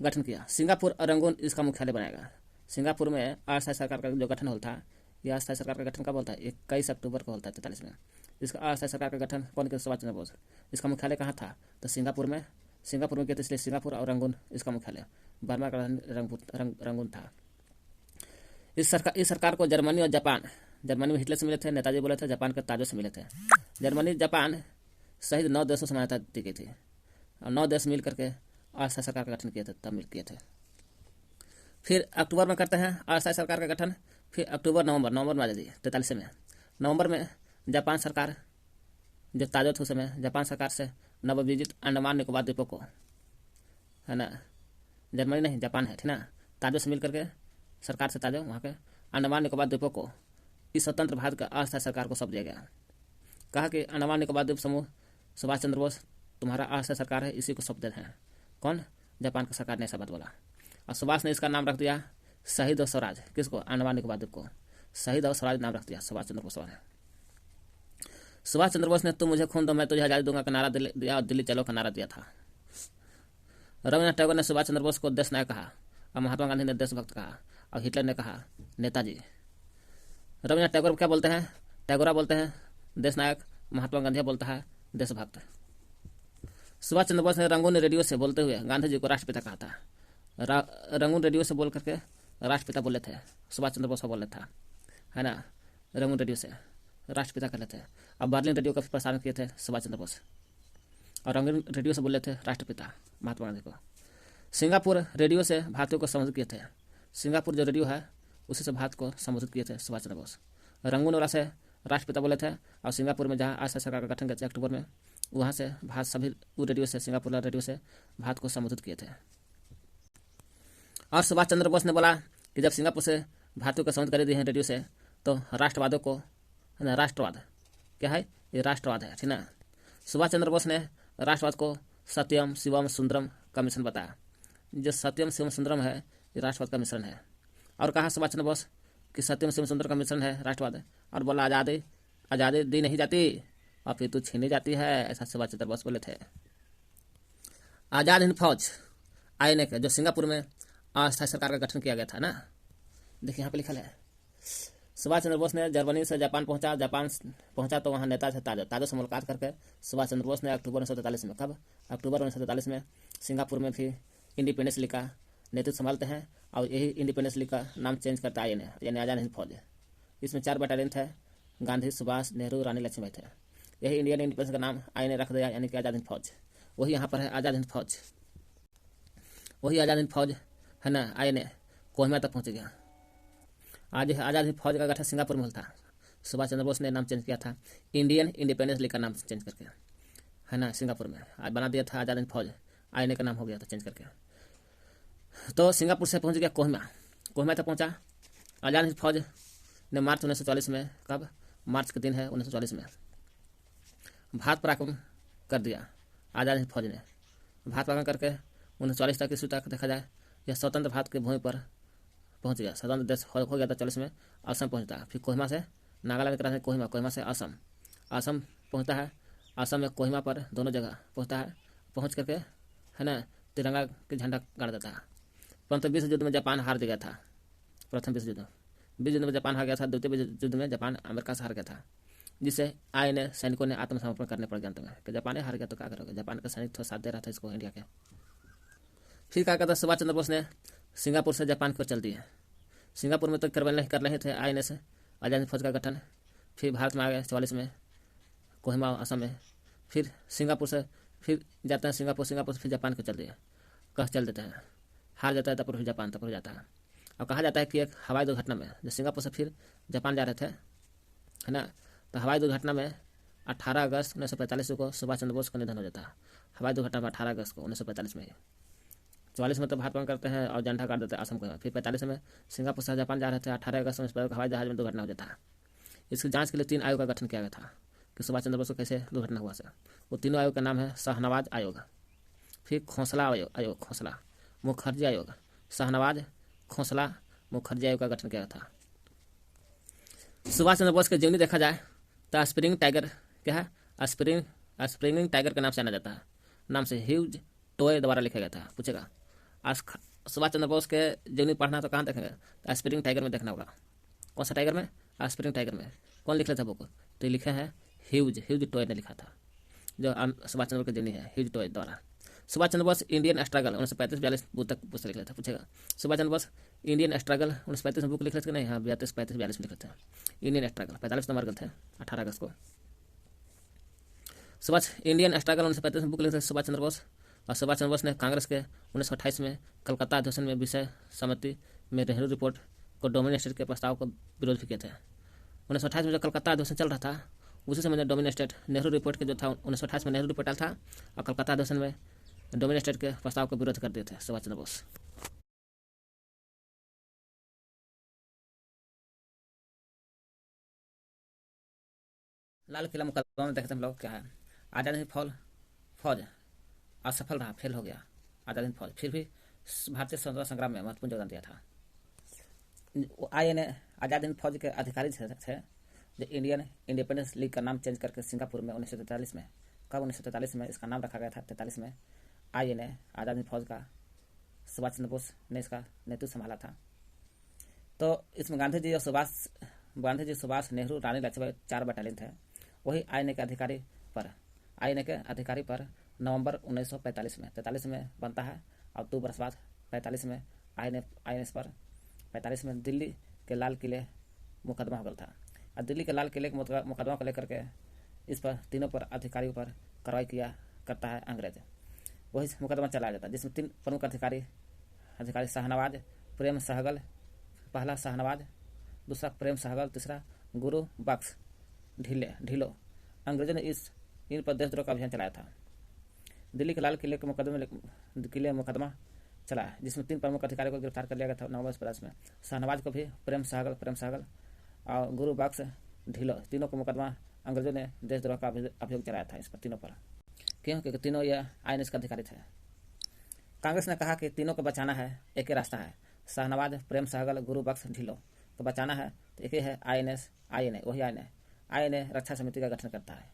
गठन किया। सिंगापुर और रंगून इसका मुख्यालय बनाएगा। सिंगापुर में अस्थायी सरकार का जो गठन होता है, यह अस्थायी सरकार का गठन कब होता है? 21 अक्टूबर को होता है 43 में। इसका अस्थायी सरकार का गठन कौन किया? सुभाष चंद्र बोस। इसका मुख्यालय कहाँ था? तो सिंगापुर में किया था, इसलिए सिंगापुर और रंगून इसका मुख्यालय। बर्मा का रंगून था। इस सरकार को जर्मनी और जर्मनी में हिटलर से मिले थे, नेताजी बोले थे, जापान के ताजों से मिले थे। जर्मनी जापान सहित 9 देशों से मान्यता दी गई थी और 9 देश मिल करके अस्थायी सरकार का गठन किए थे, तब मिल किए थे। फिर अक्टूबर में करते हैं अस्थायी सरकार का गठन। फिर नवंबर में आ जाइए 43 में। नवंबर में जापान सरकार जो ताजो थे उस समय, जापान सरकार से नवविजित अंडमान निकोबार द्वीपों को, है ना, जर्मनी नहीं जापान है, ठीक ना, ताजों से मिल करके सरकार से ताजो वहाँ के अंडमान निकोबार द्वीपों को इस स्वतंत्र भारत का अस्थायी सरकार को सौंप दिया गया। कहा कि अंडमान निकोबार द्वीप समूह सुभाष चंद्र बोस तुम्हारा अस्थायी सरकार है, इसी को सौंप देते हैं। कौन? जापान की सरकार ने ऐसा बात बोला। और सुभाष ने इसका नाम रख दिया शहीद और स्वराज। किसको? अंडमान निकोबार द्वीप को शहीद और स्वराज नाम रख दिया सुभाष चंद्र बोस ने। सुभाष चंद्र बोस ने तुम मुझे खून दो मैं तुझे आजादी दूंगा का नारा दिया और दिल्ली चलो का नारा दिया था। रविन्द्रनाथ टैगोर ने सुभाष चंद्र बोस को देश नायक कहा और महात्मा गांधी ने देशभक्त कहा और हिटलर ने कहा नेताजी। रविन्द्रनाथ टैगोर क्या बोलते हैं? टैगोरा बोलते हैं देश नायक, महात्मा गांधी बोलता है देशभक्त। सुभाष चंद्र बोस ने रंगून रेडियो से बोलते हुए गांधी जी को राष्ट्रपिता कहा था। रंगून रेडियो से बोल करके राष्ट्रपिता बोले थे, सुभाष चंद्र बोस बोले था, है ना। रंगून रेडियो से राष्ट्रपिता कहते थे। अब बर्लिन रेडियो का प्रसारण किए थे सुभाष चंद्र बोस और रंगून रेडियो से बोले थे राष्ट्रपिता महात्मा गांधी को। सिंगापुर रेडियो से भारतीयों को संबोधित किए थे। सिंगापुर जो रेडियो है उसी से भारत को संबोधित किए थे सुभाष चंद्र बोस। रंगून वाला से राष्ट्रपिता बोले थे और सिंगापुर में जहाँ अस्थायी सरकार का गठन किया अक्टूबर में, वहाँ से भारत सभी रेडियो से, सिंगापुर वाला रेडियो से भारत को संबोधित किए थे। और सुभाष चंद्र बोस ने बोला कि जब सिंगापुर से भारतीयों को संबोधित कर दिए हैं रेडियो से, तो राष्ट्रवादों को, है ना, राष्ट्रवाद क्या है? ये राष्ट्रवाद है, ठीक ना। सुभाष चंद्र बोस ने राष्ट्रवाद को सत्यम शिवम सुंदरम का मिश्रण बताया। जो सत्यम शिवम सुंदरम है ये राष्ट्रवाद का मिश्रण है। और कहा सुभाष चंद्र बोस कि सत्यम शिवम सुंदर का मिश्रण है राष्ट्रवाद, और बोला आज़ादी दी नहीं जाती और फिर तू छीनी जाती है, ऐसा सुभाष चंद्र बोस बोले थे। आज़ाद हिंद फौज INA के जो सिंगापुर में अस्थायी सरकार का गठन किया गया था ना, देखिए यहाँ पे लिखा है। सुभाष चंद्र बोस ने जर्मनी से जापान पहुंचा तो वहाँ नेता थे ताजो से मुलाकात करके सुभाष चंद्र बोस ने अक्टूबर 1943 में, कब? अक्टूबर 1943 में सिंगापुर में भी इंडिपेंडेंस लीग का नेतृत्व संभालते हैं और यही इंडिपेंडेंस लीग का नाम चेंज करता है INA, यानी आज़ाद हिंद फौज। इसमें 4 बटालियन थे, गांधी, सुभाष, नेहरू, रानी लक्ष्मीबाई थे। यही इंडियन इंडिपेंडेंस का नाम INA रख दिया, यानी कि आज़ाद हिंद फौज। वही यहाँ पर है आज़ाद हिंद फौज, वही आज़ाद हिंद फौज है ना। INA कोहिमा तक पहुँच गया। आज आज़ाद हिंद फौज का गठन सिंगापुर में था। सुभाष चंद्र बोस ने नाम चेंज किया था इंडियन इंडिपेंडेंस लीग का नाम चेंज करके, है ना, सिंगापुर में आज बना दिया था आज़ाद हिंद फौज। INA का नाम हो गया था चेंज करके। तो सिंगापुर से पहुंच गया कोहिमा तक पहुंचा। आज़ाद हिंद फौज ने मार्च 1944 में, कब? मार्च के दिन है 1944 में भारत पराक्रम कर दिया। आज़ाद हिंद फौज ने भारत पराक्रम करके 1940 तक ईस्वी तक देखा जाए यह स्वतंत्र भारत के भूमि पर पहुंच गया। स्वतंत्र देश हो गया था 40 में, असम पहुंचता। फिर कोहिमा से नागालैंड की तरह से कोहिमा से असम असम पहुंचता है। असम में कोहिमा पर दोनों जगह पहुंचता है। पहुंच करके है ना तिरंगा के झंडा गाड़ देता है। परंतु विश्व युद्ध में जापान हार गया था। प्रथम विश्व युद्ध में जापान हार गया था। द्वितीय विश्व युद्ध में जापान अमेरिका से हार गया था, जिससे आईएनए सैनिकों ने आत्मसमर्पण करने पड़ गया अंत में कि जापान हार गया तो क्या करोगे। जापान का सैनिक तो साथ दे रहा था इसको, इंडिया के। फिर क्या कहता, सुभाष चंद्र बोस ने सिंगापुर से जापान की ओर चल दिए। सिंगापुर में तो कर रहे थे आईएनए से आज़ाद फौज का गठन। फिर भारत में आ गए 44 में, कोहिमा असम में। फिर सिंगापुर से फिर जाते हैं सिंगापुर से फिर जापान को चल दिए। कह चल देते हैं, हार जाता है तब फिर जापान तब जाता है। और कहा जाता है कि एक हवाई दुर्घटना में जो सिंगापुर से फिर जापान जा रहे थे है ना, तो हवाई दुर्घटना में 18 अगस्त 1945 को सुभाष चंद्र बोस का निधन हो जाता है। हवाई दुर्घटना में 18 अगस्त को 1945 में। 44 में तो भारत करते हैं और झंडा काट देते हैं असम को। फिर 45 में सिंगापुर से जापान जा रहे थे। 18 अगस्त में हवाई जहाज में दुर्घटना हो जाता है। इसकी जांच के लिए 3 आयोग का गठन किया गया था कि सुभाष चंद्र बोस को कैसे दुर्घटना हुआ सर। वो तीनों आयोग का नाम है शाहनवाज आयोग, फिर खोसला आयोग, खोसला मुखर्जी आयोग, शाहनवाज खोसला मुखर्जी आयोग का गठन किया था। सुभाष चंद्र बोस के जीवनी देखा जाए तो स्प्रिंग टाइगर क्या है, स्प्रिंगिंग टाइगर के नाम से जाना जाता है। नाम से ह्यूज टॉय द्वारा लिखा गया था। पूछेगा सुभाष चंद्र बोस के जीवनी पढ़ना तो कहाँ देखेंगे, तो स्प्रिंग टाइगर में देखना होगा। कौन सा टाइगर में, स्प्रिंग टाइगर में। कौन लिख रहा था बुक, तो लिखा है ह्यूज टॉय ने लिखा था, जो सुभाष चंद्र बोस की जीवनी है ह्यूज टॉय द्वारा। Subhash Chandra Bose Indian struggle 1935-42 book तक पुस्तक लिख रहे थे। पूछेगा सुभाष चंद्र बोस इंडियन स्ट्रगल 1935 में बुक लिख रहे थे नहीं, हाँ 35-42 में लिख रहे थे इंडियन स्ट्रगल। 45 नंबर गए थे 18 अगस्त को। सुभाष इंडियन स्ट्रगल 1935 में बुक लिख रहे थे सुभाष चंद्र बोस। और सुभाष चंद्र बोस ने कांग्रेस के 1928 में कलकत्ता अधिवेशन में विषय समिति में नेहरू रिपोर्ट को डोमिनियन स्टेट के प्रस्ताव को विरोध भी किए थे। 1928 में जो कलकत्ता अधिवेशन चल रहा था उसी समय डोमिनियन स्टेट नेहरू रिपोर्ट के जो था 1928 में नेहरू रिपोर्ट आया था और कलकत्ता अधिवेशन में डोमिनियन स्टेट के प्रस्ताव को विरोध कर दिए थे सुभाष चंद्र बोस। लाल किला मुकदमा में देखते हम लोग क्या है, आजाद हिंद फौज असफल रहा, फेल हो गया आजाद हिंद फौज। फिर भी भारतीय स्वतंत्रता संग्राम में महत्वपूर्ण योगदान दिया था। आईएनए आजाद हिंद फौज के अधिकारी थे जो इंडियन इंडिपेंडेंस लीग का नाम चेंज करके सिंगापुर में 1943 में, कब 1943 में इसका नाम रखा गया था 43 में। आईएनए आजाद हिंद फौज का सुभाष चंद्र बोस ने इसका नेतृत्व संभाला था। तो इसमें गांधी जी, सुभाष, नेहरू, रानी लक्ष्मीबाई 4 बटालियन थे। वही आईएनए के अधिकारी पर नवंबर 1945 में 43 में बनता है और 2 वर्ष बाद 45 में आईएनएस पर 45 में दिल्ली के लाल किले मुकदमा हो गया था। और दिल्ली के लाल किले के मुकदमा को लेकर के इस पर तीनों पर अधिकारियों पर कार्रवाई करता है अंग्रेज। वही मुकदमा चलाया जाता है जिसमें 3 प्रमुख अधिकारी शाहनवाज प्रेम सहगल, पहला शाहनवाज, दूसरा प्रेम सहगल, तीसरा गुरु बख्श ढिलो। अंग्रेजों ने इन पर देशद्रोह का अभियान चलाया था। दिल्ली के लाल किले के मुकदमा चला जिसमें 3 प्रमुख अधिकारियों को गिरफ्तार कर लिया गया था नवंबर 1950 में। शाहनवाज को भी प्रेम सहगल और गुरु बख्श ढिलो, तीनों को मुकदमा अंग्रेजों ने देशद्रोह का अभियोग चलाया था इस पर तीनों पर। क्यों, क्योंकि तीनों ये आईएनएस के अधिकारी थे। कांग्रेस ने कहा कि तीनों को बचाना है, एक ही रास्ता है, शाहनवाज प्रेम सहगल गुरु बख्श ढिलो को बचाना है तो एक ही है आईएनए। वही आईएनए रक्षा समिति का गठन करता है।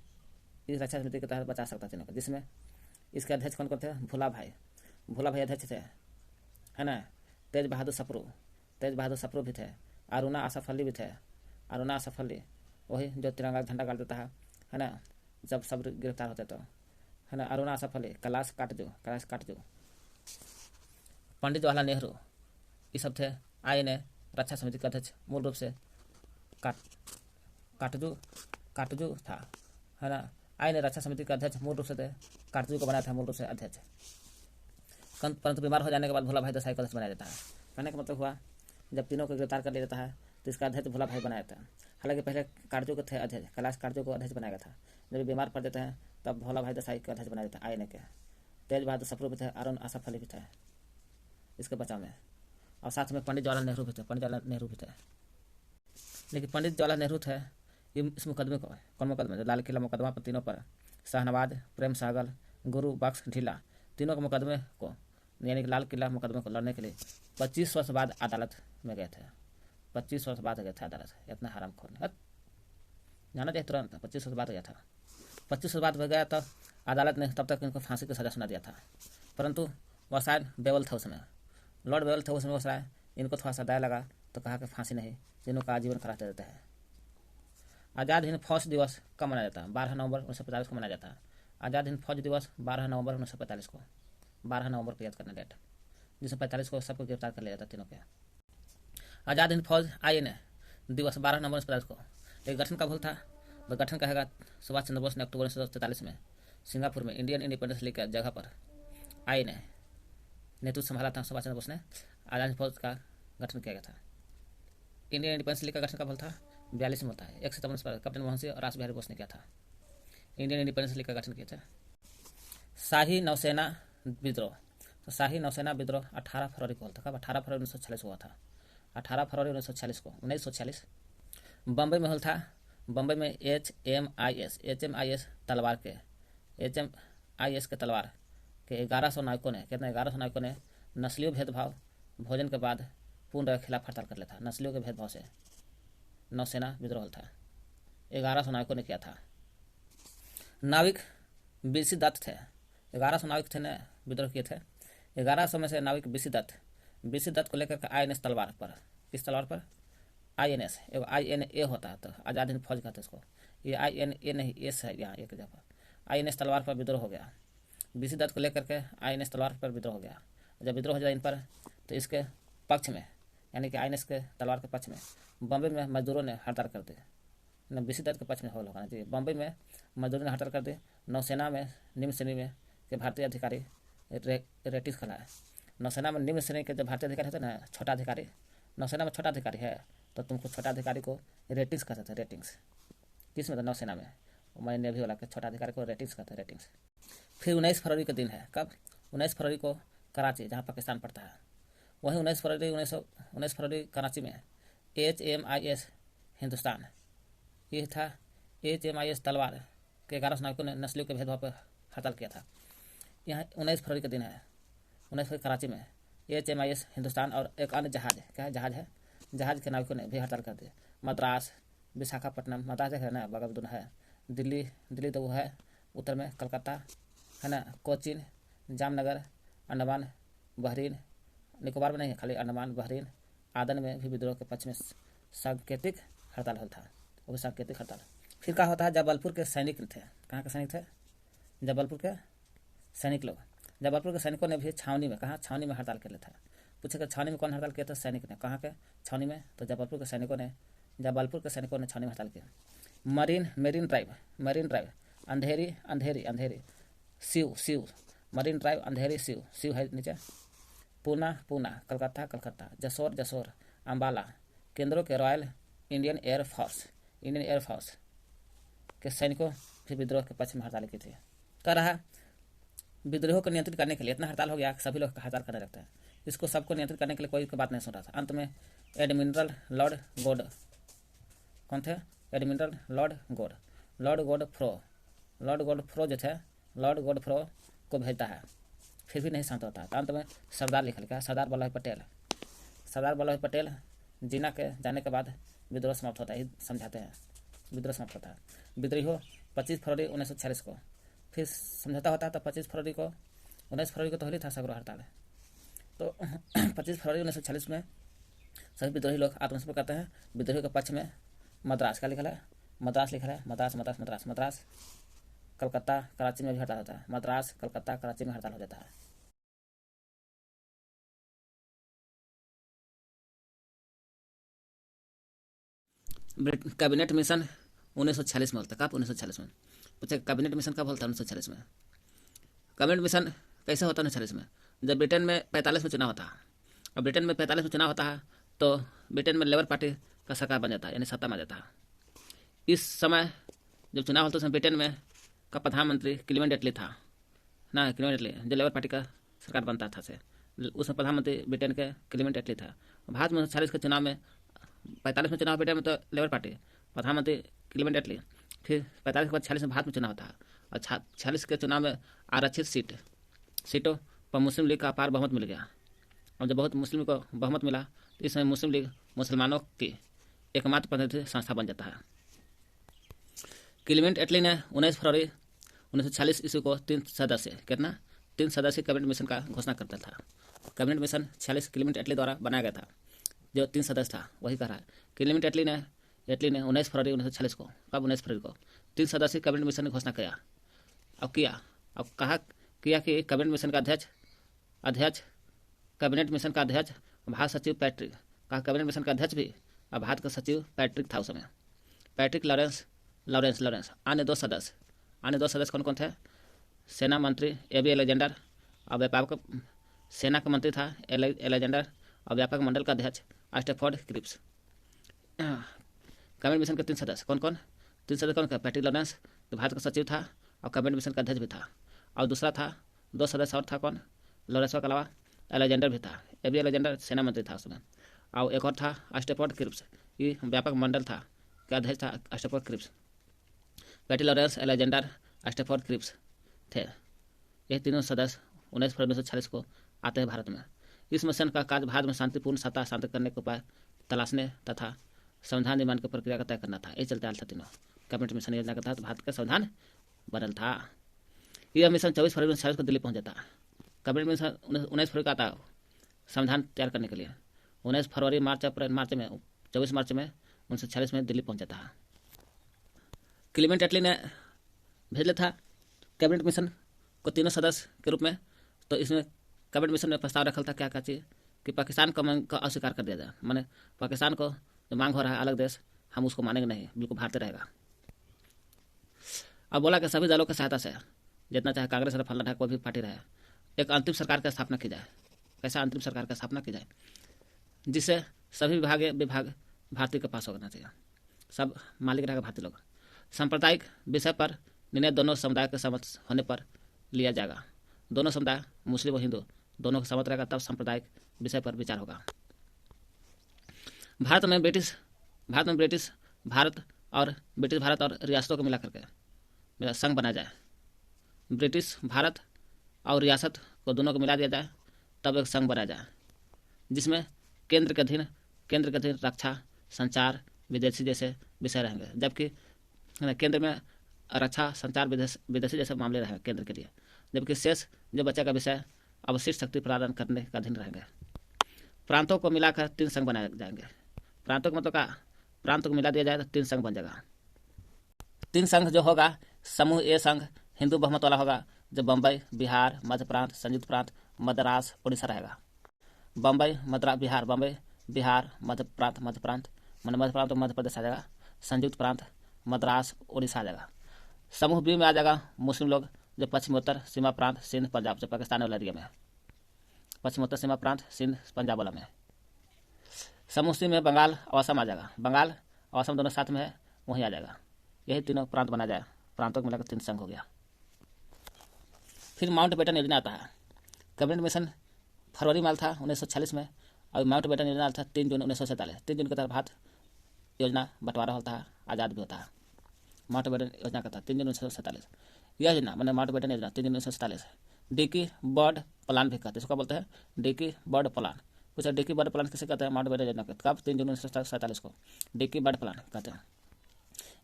इस रक्षा समिति के तहत बचा सकता तीनों को, जिसमें इसके अध्यक्ष कौन थे, भोला भाई अध्यक्ष थे है ना। तेज बहादुर सप्रू भी थे। अरुणा आसफ अली वही जो तिरंगा झंडा गाड़ देता है ना जब सब गिरफ्तार होते तो है ना। अरुणा आसफ अली, कैलाश काटजू, पंडित जवाहरलाल नेहरू, ये सब थे आईएनए रक्षा समिति के अध्यक्ष। मूल रूप से काटजू था है ना। आईएनए रक्षा समिति का अध्यक्ष मूल रूप से थे काटजू को बनाया था मूल रूप से अध्यक्ष। परंतु बीमार हो जाने के बाद भोला भाई देसाई को अध्यक्ष बनाया जाता है। कहने का मतलब हुआ जब तीनों को गिरफ्तार कर लिया जाता है तो इसका अध्यक्ष भोला भाई बनाया था। हालांकि पहले काटजू के थे अध्यक्ष, कैलाश काटजू को अध्यक्ष बनाया गया था। जब बीमार पड़ जाते हैं तब भोला भाई देसाई को अध्यक्ष बनाया जाता है आईएनए के। तेज बहादुर सप्रू भी थे, अरुण आसफ अली भी थे इसके बचाव में। और साथ में पंडित जवाहरलाल नेहरू भी थे। लेकिन पंडित जवाहरलाल नेहरू थे इस मुकदमे को, कौन मुकदमा, जो लाल किला मुकदमा पर तीनों पर शाहनवाज प्रेम सहगल गुरु बख्श ढीला तीनों के मुकदमे को यानी कि लाल किला मुकदमे को लड़ने के लिए 25 वर्ष बाद अदालत में गए थे। 25 वर्ष बाद गए थे अदालत। इतना हराम खोर जाना चाहिए तुरंत। 25 वर्ष बाद हो गया था। 25 वर्ष बाद हो गया तो अदालत ने तब तक इनको फांसी की सज़ा सुना दिया था, परंतु वह शायद बेवल था उसमें, लॉर्ड बेवल था उसमें। वो शायद इनको थोड़ा सा दया लगा तो कहा कि फांसी नहीं, जिनको आजीवन करार दे देते हैं। आज़ाद हिंद फौज दिवस कब मनाया जाता है? 12 नवंबर 1945 को मनाया जाता है। आज़ाद हिंद फौज दिवस 12 नवंबर 1945 को, 12 नवंबर को याद करना डेट, जिसमें 45 को सबको गिरफ्तार कर लिया जाता तीनों के। आज़ाद हिंद फौज INA दिवस 12 नवंबर 1945 को। लेकिन गठन कब हुआ था? वह गठन कहेगा सुभाष चंद्र बोस ने अक्टूबर 1943 में सिंगापुर में इंडियन इंडिपेंडेंस लीग की जगह पर INA नेतृत्व संभाला था। सुभाष चंद्र बोस ने आज़ाद हिंद फौज का गठन किया गया था। इंडियन इंडिपेंडेंस लीग का गठन कब हुआ था? 42 में होता है। 1 सितंबर पर कैप्टन मोहन सिंह और रास बिहारी बोस ने किया था। इंडियन इंडिपेंडेंस लीग का गठन किया था। शाही नौसेना विद्रोह, तो शाही नौसेना विद्रोह 18 फरवरी को हुआ था। कब? 18 फरवरी 1946 को हुआ था। 18 फरवरी 1946 को, 1946 बम्बई में हुआ था। बम्बई में HMIS तलवार के, HMIS के तलवार के 1100 नाविकों ने, कितने 1100 नाविकों ने नस्लीय भेदभाव भोजन के बाद पूर्ण खिलाफ हड़ताल कर लिया था। नस्लियों के भेदभाव से नौसेना विद्रोह था। 1100 नाविकों ने किया था। नाविक BC दत्त थे। 1100 नाविक थे ने विद्रोह किए थे। 1100 में से नाविक BC दत्त को लेकर INS तलवार पर, किस तलवार पर? INS, एवं INA होता है तो आज़ाद हिंद फौज कहते हैं इसको। ये INA नहीं, एस है यहाँ एक जगह पर। INS तलवार पर विद्रोह हो गया। BC दत्त को लेकर के INS तलवार पर विद्रोह हो गया। जब विद्रोह हो जाए इन पर तो इसके पक्ष में, यानी कि INS के तलवार के पक्ष में बम्बई में मजदूरों ने हड़ताल कर दी। BC दत्त के पक्ष में होना चाहिए। बम्बई में मजदूरों ने हड़ताल कर दी। नौसेना में निम्न श्रेणी में के भारतीय अधिकारी रेटिस खिलाए। नौसेना में निम्न श्रेणी के जो भारतीय अधिकारी होते हैं ना, छोटा अधिकारी, नौसेना में छोटा अधिकारी है तो तुमको छोटा अधिकारी को रेटिंग्स कहते थे। रेटिंग्स किस में? तो नौसेना में। मैं नेवी वाला के छोटा अधिकारी को रेटिंग्स कहते हैं, रेटिंग्स। फिर 19 फरवरी का दिन है। कब? 19 फरवरी को कराची, जहाँ पाकिस्तान पड़ता है, वहीं 19 फरवरी कराची में HMIS हिंदुस्तान, ये था HMIS तलवार के 1100 नाविकों ने नस्लियों के भेदभाव पर हड़ताल किया था। यहाँ 19 फरवरी का दिन है। 19 फरवरी कराची में HMIS हिंदुस्तान और एक अन्य जहाज, क्या है? जहाज के नाविकों ने भी हड़ताल कर दी। मद्रास, विशाखापट्टनम, मद्रास है ना, बगल दोनों है। दिल्ली तो वो है उत्तर में, कलकत्ता है ना, कोचीन, जामनगर, अंडमान बहरीन, निकोबार में नहीं है, खाली अंडमान बहरीन, आदन में भी विद्रोह के पक्ष में सांकेतिक हड़ताल हुआ था। वो सांकेतिक हड़ताल। फिर क्या होता है? जबलपुर के सैनिक थे। कहाँ के सैनिक थे? जबलपुर के सैनिक लोग। जबलपुर के सैनिकों ने भी छावनी में, कहाँ? छावनी में हड़ताल कर लिया था। पूछेगा छावनी में कौन हड़ताल किया था? सैनिक ने। कहाँ के? छावनी में। तो जबलपुर के सैनिकों ने छावनी में हड़ताल किया। मरीन ड्राइव अंधेरी शिव मरीन ड्राइव अंधेरी शिव है नीचे। पूना कलकत्ता जसोर अम्बाला केंद्रों के रॉयल इंडियन एयरफोर्स के सैनिकों भी विद्रोह के पक्ष में हड़ताल की थी। कर रहा विद्रोह को नियंत्रित करने के लिए इतना हड़ताल हो गया कि सभी लोग हड़ताल करने लगते हैं। इसको सबको नियंत्रित करने के लिए कोई बात नहीं सुन रहा था। अंत में एडमिरल लॉर्ड गोड, कौन थे? एडमिरल लॉर्ड गोडफ्रो जो थे, लॉर्ड गोडफ्रो को भेजता है, फिर भी नहीं शांत होता। अंत में सरदार लिख लिखा, सरदार वल्लभ पटेल जीना के जाने के बाद विद्रोह समाप्त होता है, समझाते हैं विद्रोह समाप्त होता है। विद्रोह 25 फरवरी 1946 को फिर समझौता होता है। तो 19 फरवरी को तो होली था सगरो हड़ताल। तो 25 फरवरी 1946 में सभी विद्रोही लोग आत्मसमर्पण करते हैं। विद्रोही के पक्ष में मद्रास का लिखा है, मद्रास कलकत्ता कराची में भी हड़ताल होता है। मद्रास कलकत्ता कराची में हड़ताल हो जाता है। कैबिनेट मिशन 1946 में होता है। कब? 1946 में। पूछे कैबिनेट मिशन कब होता है? 1946 में। कैबिनेट मिशन कैसे होता है? 1946 में जब ब्रिटेन में 45 में चुनाव होता है। और ब्रिटेन में 45 में चुनाव होता है तो ब्रिटेन में लेबर पार्टी का सरकार बन जाता है, यानी सत्ता में आ जाता है। इस समय जब चुनाव होता है उसमें ब्रिटेन में का प्रधानमंत्री क्लीमेंट एटली था ना, क्लीमेंट एटली जो लेबर पार्टी का सरकार बनता था से, उसमें प्रधानमंत्री ब्रिटेन के क्लीमेंट एटली था। भारत में 1946 के चुनाव में 45 में चुनाव ब्रिटेन में तो लेबर पार्टी, प्रधानमंत्री क्लीमेंट एटली। फिर 45 के बाद 46 में भारत में चुनाव होता है और 46 के चुनाव में आरक्षित सीटों पर मुस्लिम लीग का अपार बहुमत मिल गया। और जब बहुत मुस्लिम को बहुमत मिला तो इसमें मुस्लिम लीग मुसलमानों की एकमात्र प्रतिनिधि संस्था बन जाता है। क्लीमेंट एटली ने 19 फरवरी 1946 ईस्वी को 3 सदस्यीय कैबिनेट मिशन का घोषणा करता था। कैबिनेट मिशन 46 क्लीमेंट एटली द्वारा बनाया गया था। जो 3 सदस्य था वही कह रहा है। क्लीमेंट एटली ने 19 फरवरी 1946 को, कब 19 फरवरी को 3 सदस्यीय कैबिनेट मिशन की घोषणा किया। अब कहा किया कि कैबिनेट मिशन का अध्यक्ष कैबिनेट मिशन का अध्यक्ष भारत सचिव पैट्रिक, कहा कैबिनेट मिशन का अध्यक्ष भी अब भारत का सचिव पैट्रिक था उस समय, पैट्रिक लॉरेंस। अन्य दो सदस्य कौन कौन थे? सेना मंत्री एबी एलेक्जेंडर और व्यापक सेना का मंत्री था एलेक्जेंडर और व्यापक मंडल का अध्यक्ष स्टैफोर्ड क्रिप्स। कैबिनेट मिशन के 3 सदस्य कौन कौन? 3 सदस्य कौन? पैट्रिक लॉरेंस जो भारत का सचिव था और कैबिनेट मिशन का अध्यक्ष भी था, और दूसरा था 2 सदस्य और था कौन? लॉरेंस के अलावा एलेक्जेंडर भी था। एबी एलेक्जेंडर सेना मंत्री था उसमें, और एक और था स्टैफोर्ड क्रिप्स, ये व्यापक मंडल था, क्या अध्यक्ष था? Stafford Cripps. Patrick Lawrence, Alexander, Stafford Cripps थे। ये तीनों सदस्य 19 फरवरी 1946 को आते हैं भारत में। इस मिशन का कार्य भारत में शांतिपूर्ण सत्ता शांत करने के उपाय तलाशने तथा संविधान निर्माण की प्रक्रिया का तय करना था। ये चलते आया था तीनों। कैबिनेट मिशन योजना के तहत भारत का संविधान बनल था। यह मिशन 24 फरवरी 1946 को दिल्ली पहुंच जाता। कैबिनेट मिशन 19 फरवरी का आता संविधान तैयार करने के लिए। 19 फरवरी मार्च में 24 मार्च में 1946 में दिल्ली पहुंच जाता है। क्लीमेंट एटली ने भेज लिया था कैबिनेट मिशन को तीनों सदस्य के रूप में। तो इसमें कैबिनेट मिशन में प्रस्ताव रखा था क्या चीज़ कि पाकिस्तान का अस्वीकार कर दिया जाए, माने पाकिस्तान को जो मांग हो रहा है अलग देश, हम उसको मानेंगे नहीं, बिल्कुल भारतीय रहेगा। अब बोला कि सभी दलों की सहायता से, जितना चाहे कांग्रेस रहे, फलना रहे, कोई भी पार्टी रहे, एक अंतिम सरकार की स्थापना की जाए। कैसा अंतिम सरकार की स्थापना की जाए? जिससे सभी विभाग भारतीय के पास होना चाहिए, सब मालिक रहेगा भारतीय लोग। सांप्रदायिक विषय पर निर्णय दोनों समुदाय के सहमत होने पर लिया जाएगा। दोनों समुदाय मुस्लिम और हिंदू दोनों का सहमत रहेगा, तब सांप्रदायिक विषय पर विचार होगा। भारत और ब्रिटिश भारत और रियासतों को मिला करके संघ बनाया जाए। ब्रिटिश भारत और रियासत को दोनों को मिला दिया जाए, तब एक संघ बनाया जाए, जिसमें केंद्र के अधीन रक्षा, संचार, विदेशी जैसे विषय रहेंगे, जबकि केंद्र में रक्षा, संचार, विदेशी जैसे मामले रहेंगे केंद्र के लिए, जबकि शेष जो बचा का विषय अवशिष्ट शक्ति प्रदान करने का अधीन रहेंगे। प्रांतों को मिलाकर 3 संघ बनाए जाएंगे। प्रांतों का मतलब क्या? प्रांतों को मिला दिया जाए तो 3 संघ बन जाएगा। 3 संघ जो होगा, समूह ए संघ हिंदू बहुमत वाला होगा, जो बम्बई, बिहार, मध्य प्रांत, संयुक्त प्रांत, मद्रास, उड़ीसा रहेगा। बम्बई, बिहार, मध्य प्रांत, मैंने मध्य प्रांत तो मध्य प्रदेश आ जाएगा, संयुक्त प्रांत, मद्रास, उड़ीसा आ जाएगा। समूह बी में आ जाएगा मुस्लिम लोग, जो पश्चिमोत्तर सीमा प्रांत, सिंध, पंजाब, जो पाकिस्तान वाला एरिया में, पश्चिमोत्तर सीमा प्रांत, सिंध, पंजाब वाला में। समूह सी में बंगाल और असम आ जाएगा। बंगाल और असम दोनों साथ में है, वहीं आ जाएगा। यही तीनों प्रांत बना जाए, प्रांतों को मिलाकर 3 संघ हो गया। फिर माउंटबेटन योजना आता है। कैबिनेट मिशन फरवरी में था 1946 में, और माउंटबेटन योजना था 3 जून 1947। 3 जून के तहत भारत योजना बंटवारा होता है, आज़ाद भी होता है। माउंटबेटन योजना का था 3 जून 1947। यह योजना मैंने माउंटबेटन योजना 3 जून 1947 डिकी बर्ड प्लान भी कहते हैं। इसको बोलते हैं डिकी बर्ड प्लान। कुछ डिकी बर्ड प्लान किसे कहते हैं? माउंटबेटन योजना के कब? 3 जून 1947 को डिकी बर्ड प्लान कहते हैं।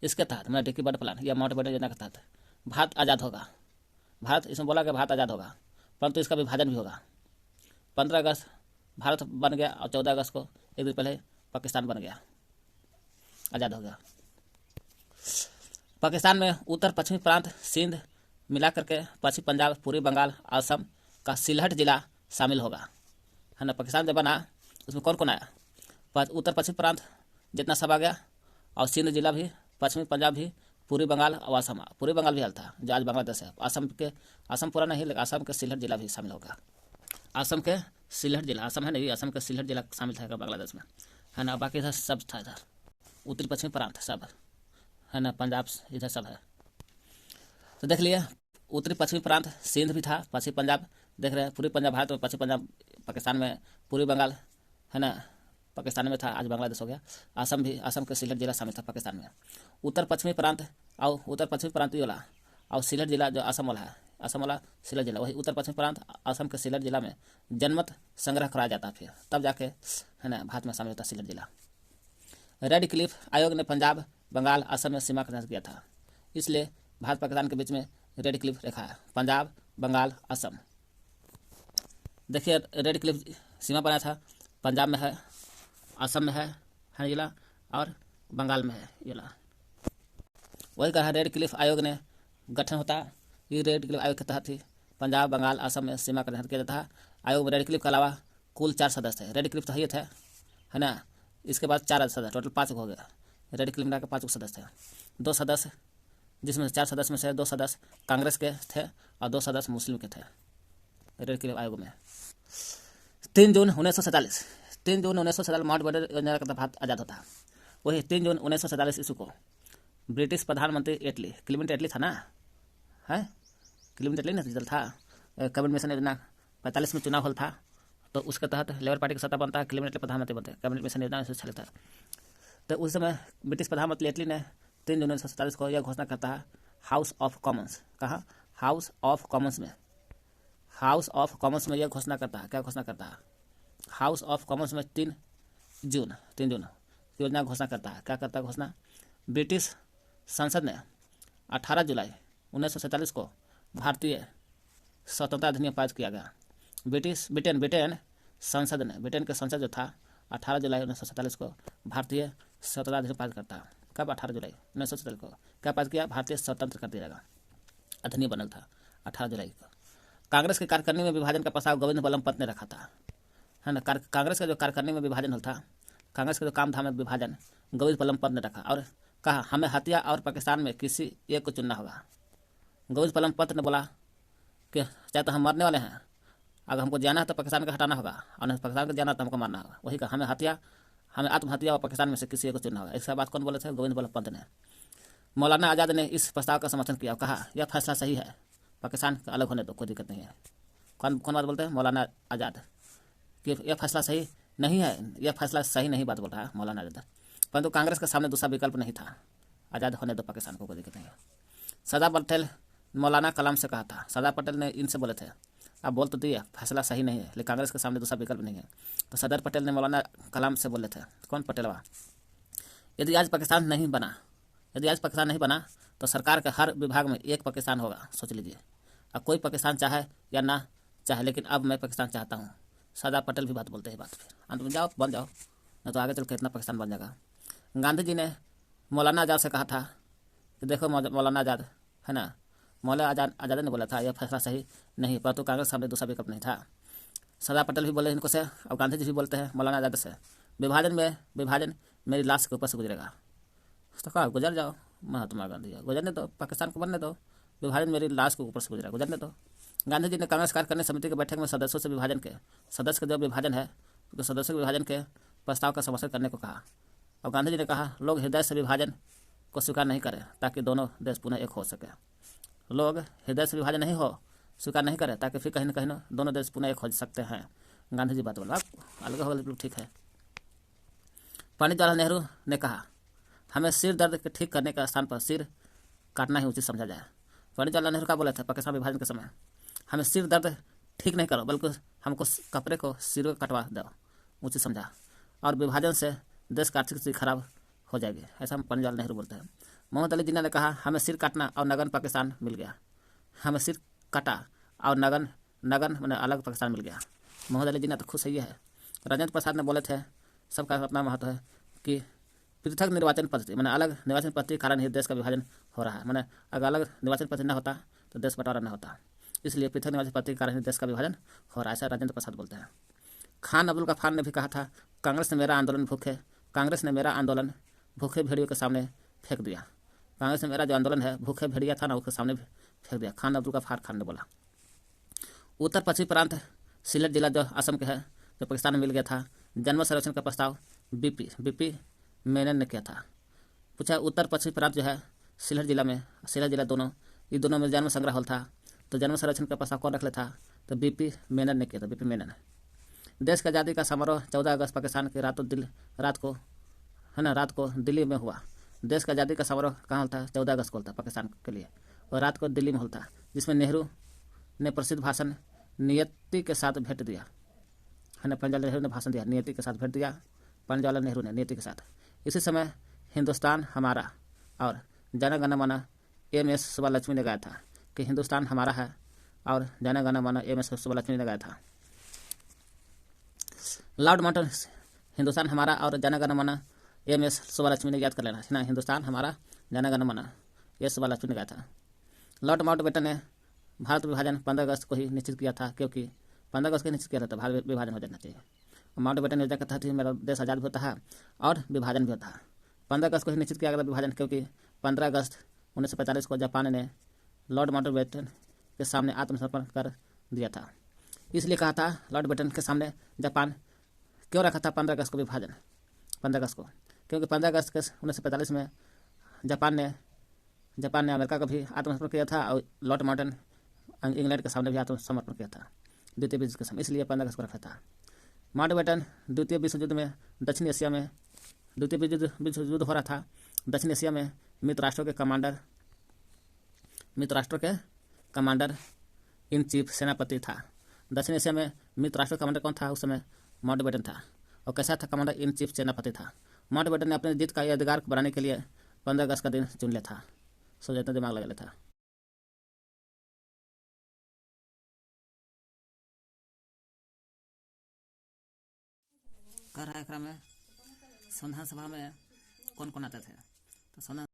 इसके तहत मैं डिकी बर्ड प्लान या माउंटबेटन योजना के तहत भारत आज़ाद होगा। भारत, इसमें बोला कि भारत आज़ाद होगा, परंतु इसका विभाजन भी होगा। 15 अगस्त भारत बन गया और 14 अगस्त को एक दिन पहले पाकिस्तान बन गया, आज़ाद हो गया। पाकिस्तान में उत्तर पश्चिमी प्रांत सिंध मिला करके पश्चिमी पंजाब, पूर्वी बंगाल, असम का सिलहट जिला शामिल होगा, है ना। पाकिस्तान जब बना उसमें कौन कौन आया? उत्तर पश्चिमी प्रांत जितना सब आ गया, और सिंध जिला भी, पश्चिमी पंजाब भी, पूर्वी बंगाल और असम। पूर्वी बंगाल भी था जो आज बांग्लादेश है। असम पूरा नहीं, लेकिन असम के सिलहट जिला भी शामिल होगा। असम के सिलहट जिला, असम है नहीं, असम के सिलहट जिला शामिल था बांग्लादेश में, है ना। बाकी इधर सब था, इधर उत्तरी पश्चिमी प्रांत सब है ना, पंजाब इधर सब है। तो देख लिया, उत्तरी पश्चिमी प्रांत सिंध भी था, पश्चिमी पंजाब देख रहे हैं, पूर्वी पंजाब भारत में, पश्चिमी पंजाब पाकिस्तान में, पूर्वी बंगाल है ना पाकिस्तान में था, आज बांग्लादेश हो गया। असम भी, असम के सिलहट जिला शामिल था पाकिस्तान में। उत्तर पश्चिमी प्रांत वाला और सिलहट जिला जो असम वाला है, असम वाला सिलहट जिला, वही उत्तर पश्चिमी प्रांत असम के सिलहट जिला में जनमत संग्रह कराया जाता, फिर तब जाके है ना भारत में शामिल होता सिलहट जिला। रेड क्लिफ आयोग ने पंजाब, बंगाल, असम में सीमा का जांच किया था। इसलिए भारत पाकिस्तान के बीच में रेड क्लिफ रेखा है। पंजाब, बंगाल, असम। देखिए रेड क्लिफ सीमा बनाया था, पंजाब में है, असम में है जिला, और बंगाल में है जिला। वही कहा रेड क्लिफ आयोग ने गठन होता। ये रेड क्लिफ आयोग के तहत ही पंजाब, बंगाल, असम में सीमा का निर्धारण किया जाता है। आयोग में रेड क्लिफ के अलावा कुल 4 सदस्य थे। रेड क्लिफ तो ये थे, है ना, इसके बाद 4 सदस्य, टोटल 5 हो गया। रेड क्लिफ मिला के 5 सदस्य थे। 2 सदस्य, जिसमें 4 सदस्य में से 2 सदस्य कांग्रेस के थे और 2 सदस्य मुस्लिम के थे रेड क्लिफ आयोग में। 3 जून 1947 माउंट बैटन योजना का भारत आज़ाद होता है। वही 3 जून 1947 ईस्वी को ब्रिटिश प्रधानमंत्री एटली, क्लीमेंट एटली था ना, है क्लीमेंट एटली ना रिजल्ट था। कैबिनेट मिशन योजना 45 में चुनाव हल था, तो उसके तहत लेबर पार्टी की सत्ता बनता है, क्लीमेंट एटली प्रधानमंत्री बनते हैं। कैबिनेट मिशन योजना से चलता है। तो उस समय ब्रिटिश प्रधानमंत्री एटली ने 3 जून 1947 को यह घोषणा करता है हाउस ऑफ कॉमन्स। कहाँ? हाउस ऑफ कॉमन्स में। हाउस ऑफ कॉमन्स में यह घोषणा करता है, क्या घोषणा करता है? हाउस ऑफ कॉमन्स में 3 जून योजना घोषणा करता है। क्या करता है घोषणा? ब्रिटिश संसद ने 18 जुलाई 1947 को भारतीय स्वतंत्रता अधिनियम पारित किया गया। ब्रिटेन संसद ने, ब्रिटेन के संसद जो था 18 जुलाई 1947 को भारतीय स्वतंत्रता अधिनियम पारित करता है। कब? 18 जुलाई 1947 को क्या पारित किया? भारतीय स्वतंत्र कर दिया जाएगा, अधिनियम बनल था 18 जुलाई को। कांग्रेस के कार्यकारिणी में विभाजन का प्रस्ताव गोविंद बल्लभ पंत ने रखा था, है ना। कांग्रेस का जो कार्यकारिणी में विभाजन होता, कांग्रेस का जो काम था में विभाजन गोविंद बल्लभ पंत ने रखा और कहा हमें हत्या और पाकिस्तान में किसी एक को चुनना होगा। गोविंद बल्लभ पंत ने बोला कि चाहे तो हम मरने वाले हैं, अगर हमको जाना है तो पाकिस्तान का हटाना होगा, और नहीं पाकिस्तान को जाना तो हमको मारना होगा। वही कहा हमें आत्महत्या और पाकिस्तान में से किसी एक को चुनना होगा। इसका बात कौन बोले थे? गोविंद बल्लभ पंत ने। मौलाना आज़ाद ने इस प्रस्ताव का समर्थन किया और कहा यह फैसला सही है, पाकिस्तान का अलग होने दो, कोई दिक्कत नहीं है। कौन बात बोलते हैं? मौलाना आज़ाद, कि यह फैसला सही नहीं है, यह फैसला सही नहीं बात बोल रहा है मौलाना आज़ाद। परंतु कांग्रेस के सामने दूसरा विकल्प नहीं था, आज़ाद होने दो पाकिस्तान को, कोई दिक्कत नहीं है। सरदार पटेल मौलाना कलाम से कहा था, सरदार पटेल ने इनसे बोले थे आप बोल तो दिए फैसला सही नहीं है, लेकिन कांग्रेस के सामने दूसरा विकल्प नहीं है। तो सरदार पटेल ने मौलाना कलाम से बोले थे, कौन पटेलवा, यदि आज पाकिस्तान नहीं बना तो सरकार के हर विभाग में एक पाकिस्तान होगा, सोच लीजिए। अब कोई पाकिस्तान चाहे या ना चाहे, लेकिन अब मैं पाकिस्तान चाहता हूँ। सरदार पटेल भी बात बोलते हैं, बात फिर अंत में जाओ बन जाओ, नहीं तो आगे चल कितना पाकिस्तान बन जाएगा। गांधी जी ने मौलाना आज़ाद से कहा था कि देखो मौलाना आज़ाद, है ना, मौलाना आज़ाद ने बोला था यह फैसला सही नहीं, परंतु कांग्रेस सामने दूसरा विकल्प नहीं था। सरदार पटेल भी बोले इनको से, और गांधी जी भी बोलते हैं मौलाना आज़ाद से, विभाजन मेरी लाश के ऊपर से गुजरेगा। तो कहा गुजर जाओ, महात्मा गांधी गुजरने दो, पाकिस्तान को बनने दो, विभाजन मेरी लाश के ऊपर से गुजरा, गुजरने दो। गांधी जी ने कांग्रेस कार्यकारिणी समिति की बैठक में सदस्यों से सदस्य का जो विभाजन है तो सदस्यों के विभाजन के प्रस्ताव का समर्थन करने को कहा। और गांधी जी ने कहा लोग हृदय से विभाजन को स्वीकार नहीं करें ताकि दोनों देश पुनः एक हो सके। लोग हृदय से विभाजन स्वीकार नहीं करें ताकि फिर कहीं न कहीं दोनों देश पुनः एक हो सकते हैं। गांधी जी बात बोला, अलग हो गए, ठीक है। पंडित जवाहरलाल नेहरू ने कहा हमें सिर दर्द के ठीक करने के स्थान पर सिर काटना ही उचित समझा जाए। पंडित जवाहरलाल नेहरू का बोले थे पाकिस्तान विभाजन के समय, हमें सिर दर्द ठीक नहीं करो बल्कि हमको कपड़े को सिर कटवा दो, उचित समझा, और विभाजन से देश का आर्थिक स्थिति खराब हो जाएगी, ऐसा पंडित जवाहरलाल नेहरू बोलते हैं। मोहम्मद अली जिन्ना ने कहा हमें सिर काटना और नगन पाकिस्तान मिल गया, हमें सिर काटा और नगन मैंने अलग पाकिस्तान मिल गया। मोहम्मद अली जिन्ना तो खुश ही है। राजेंद्र प्रसाद ने बोले थे सबका अपना महत्व है कि पृथक निर्वाचन पद्धति मैंने अलग निर्वाचन पद्धति के कारण ही देश का विभाजन हो रहा है। मैंने अगर अलग निर्वाचन पद्धति न होता तो देश बंटवारा न होता, इसलिए पृथक निर्वाचन पद्धति के कारण ही देश का विभाजन हो रहा है, ऐसा राजेंद्र प्रसाद बोलते हैं। खान अब्दुल गफ्फार ने भी कहा था कांग्रेस ने मेरा आंदोलन भूखे भेड़ियों के सामने फेंक दिया। कांग्रेस ने मेरा जो आंदोलन है भूखे भेड़िया था ना उसके सामने फेंक दिया, खान अब्दुल गफ्फार खान ने बोला। उत्तर पश्चिमी प्रांत सिलेट जिला जो असम के है जो पाकिस्तान में मिल गया था, जन्म संरक्षण का प्रस्ताव बीपी मेनन ने किया था। पूछा उत्तर पश्चिमी प्रांत जो है सिलेट जिला दोनों में जन्म संग्रह हॉल था, तो जन्म संरक्षण का प्रस्ताव कौन रख ले था? तो बीपी मेनन ने किया था, बीपी मेनन। देश की आज़ादी का समारोह 14 अगस्त पाकिस्तान के रात को दिल्ली में हुआ। देश की आज़ादी का समारोह कहाँ होता है? 14 अगस्त को होता पाकिस्तान के लिए, और रात को दिल्ली में होता, जिसमें नेहरू ने प्रसिद्ध भाषण नियति के साथ भेंट दिया, है ना। पंडित नेहरू ने भाषण दिया, नियति के साथ भेंट दिया पंडित जवाहरलाल नेहरू ने नियति के साथ। इसी समय हिंदुस्तान हमारा और जन गण मन एम.एस. सुब्बालक्ष्मी ने गाया था कि हिंदुस्तान हमारा है और जन गण मन एम.एस. सुब्बालक्ष्मी ने गाया था। लॉर्ड माउंटबेटन हिंदुस्तान हमारा और जन गण मन एम.एस. सुब्बालक्ष्मी ने याद कर लेना ना, हिंदुस्तान हमारा जन गण मन ये सुब्बालक्ष्मी ने गाया था। लॉर्ड माउंटबेटन ने भारत विभाजन 15 अगस्त को ही निश्चित किया था, क्योंकि 15 अगस्त को निश्चित किया था भारत विभाजन हो जाना चाहिए। माउंटबेटन योजना के तहत ही मेरा देश आज़ाद भी होता है और विभाजन भी होता है। 15 अगस्त को ही निश्चित किया गया विभाजन, क्योंकि 15 अगस्त 1945 को जापान ने लॉर्ड माउंटबेटन के सामने आत्मसमर्पण कर दिया था। इसलिए कहा था लॉर्ड माउंटबेटन के सामने जापान क्यों रखा था 15 अगस्त को विभाजन, 15 अगस्त को, क्योंकि 15 अगस्त के 1945 में जापान ने अमेरिका को भी आत्मसमर्पण किया था और लॉर्ड माउंटबेटन इंग्लैंड के सामने भी आत्मसमर्पण किया था द्वितीय विश्व के समय, इसलिए 15 अगस्त को रखा था। माउंटबेटन द्वितीय विश्व युद्ध में दक्षिण एशिया में द्वितीय विश्व युद्ध हो रहा था, दक्षिण एशिया में मित्र राष्ट्रों के कमांडर इन चीफ सेनापति था। दक्षिण एशिया में मित्र राष्ट्र कमांडर कौन था उस समय? माउंटबेटन था। और कैसा था कमांडर इन चीफ सेनापति था। माउंटबेटन ने अपने जीत का यादगार बनाने के लिए 15 अगस्त का दिन चुन लिया था। सो जितना दिमाग लगा लेता। कह रहा है में संविधान सभा में कौन कौन आते थे? तो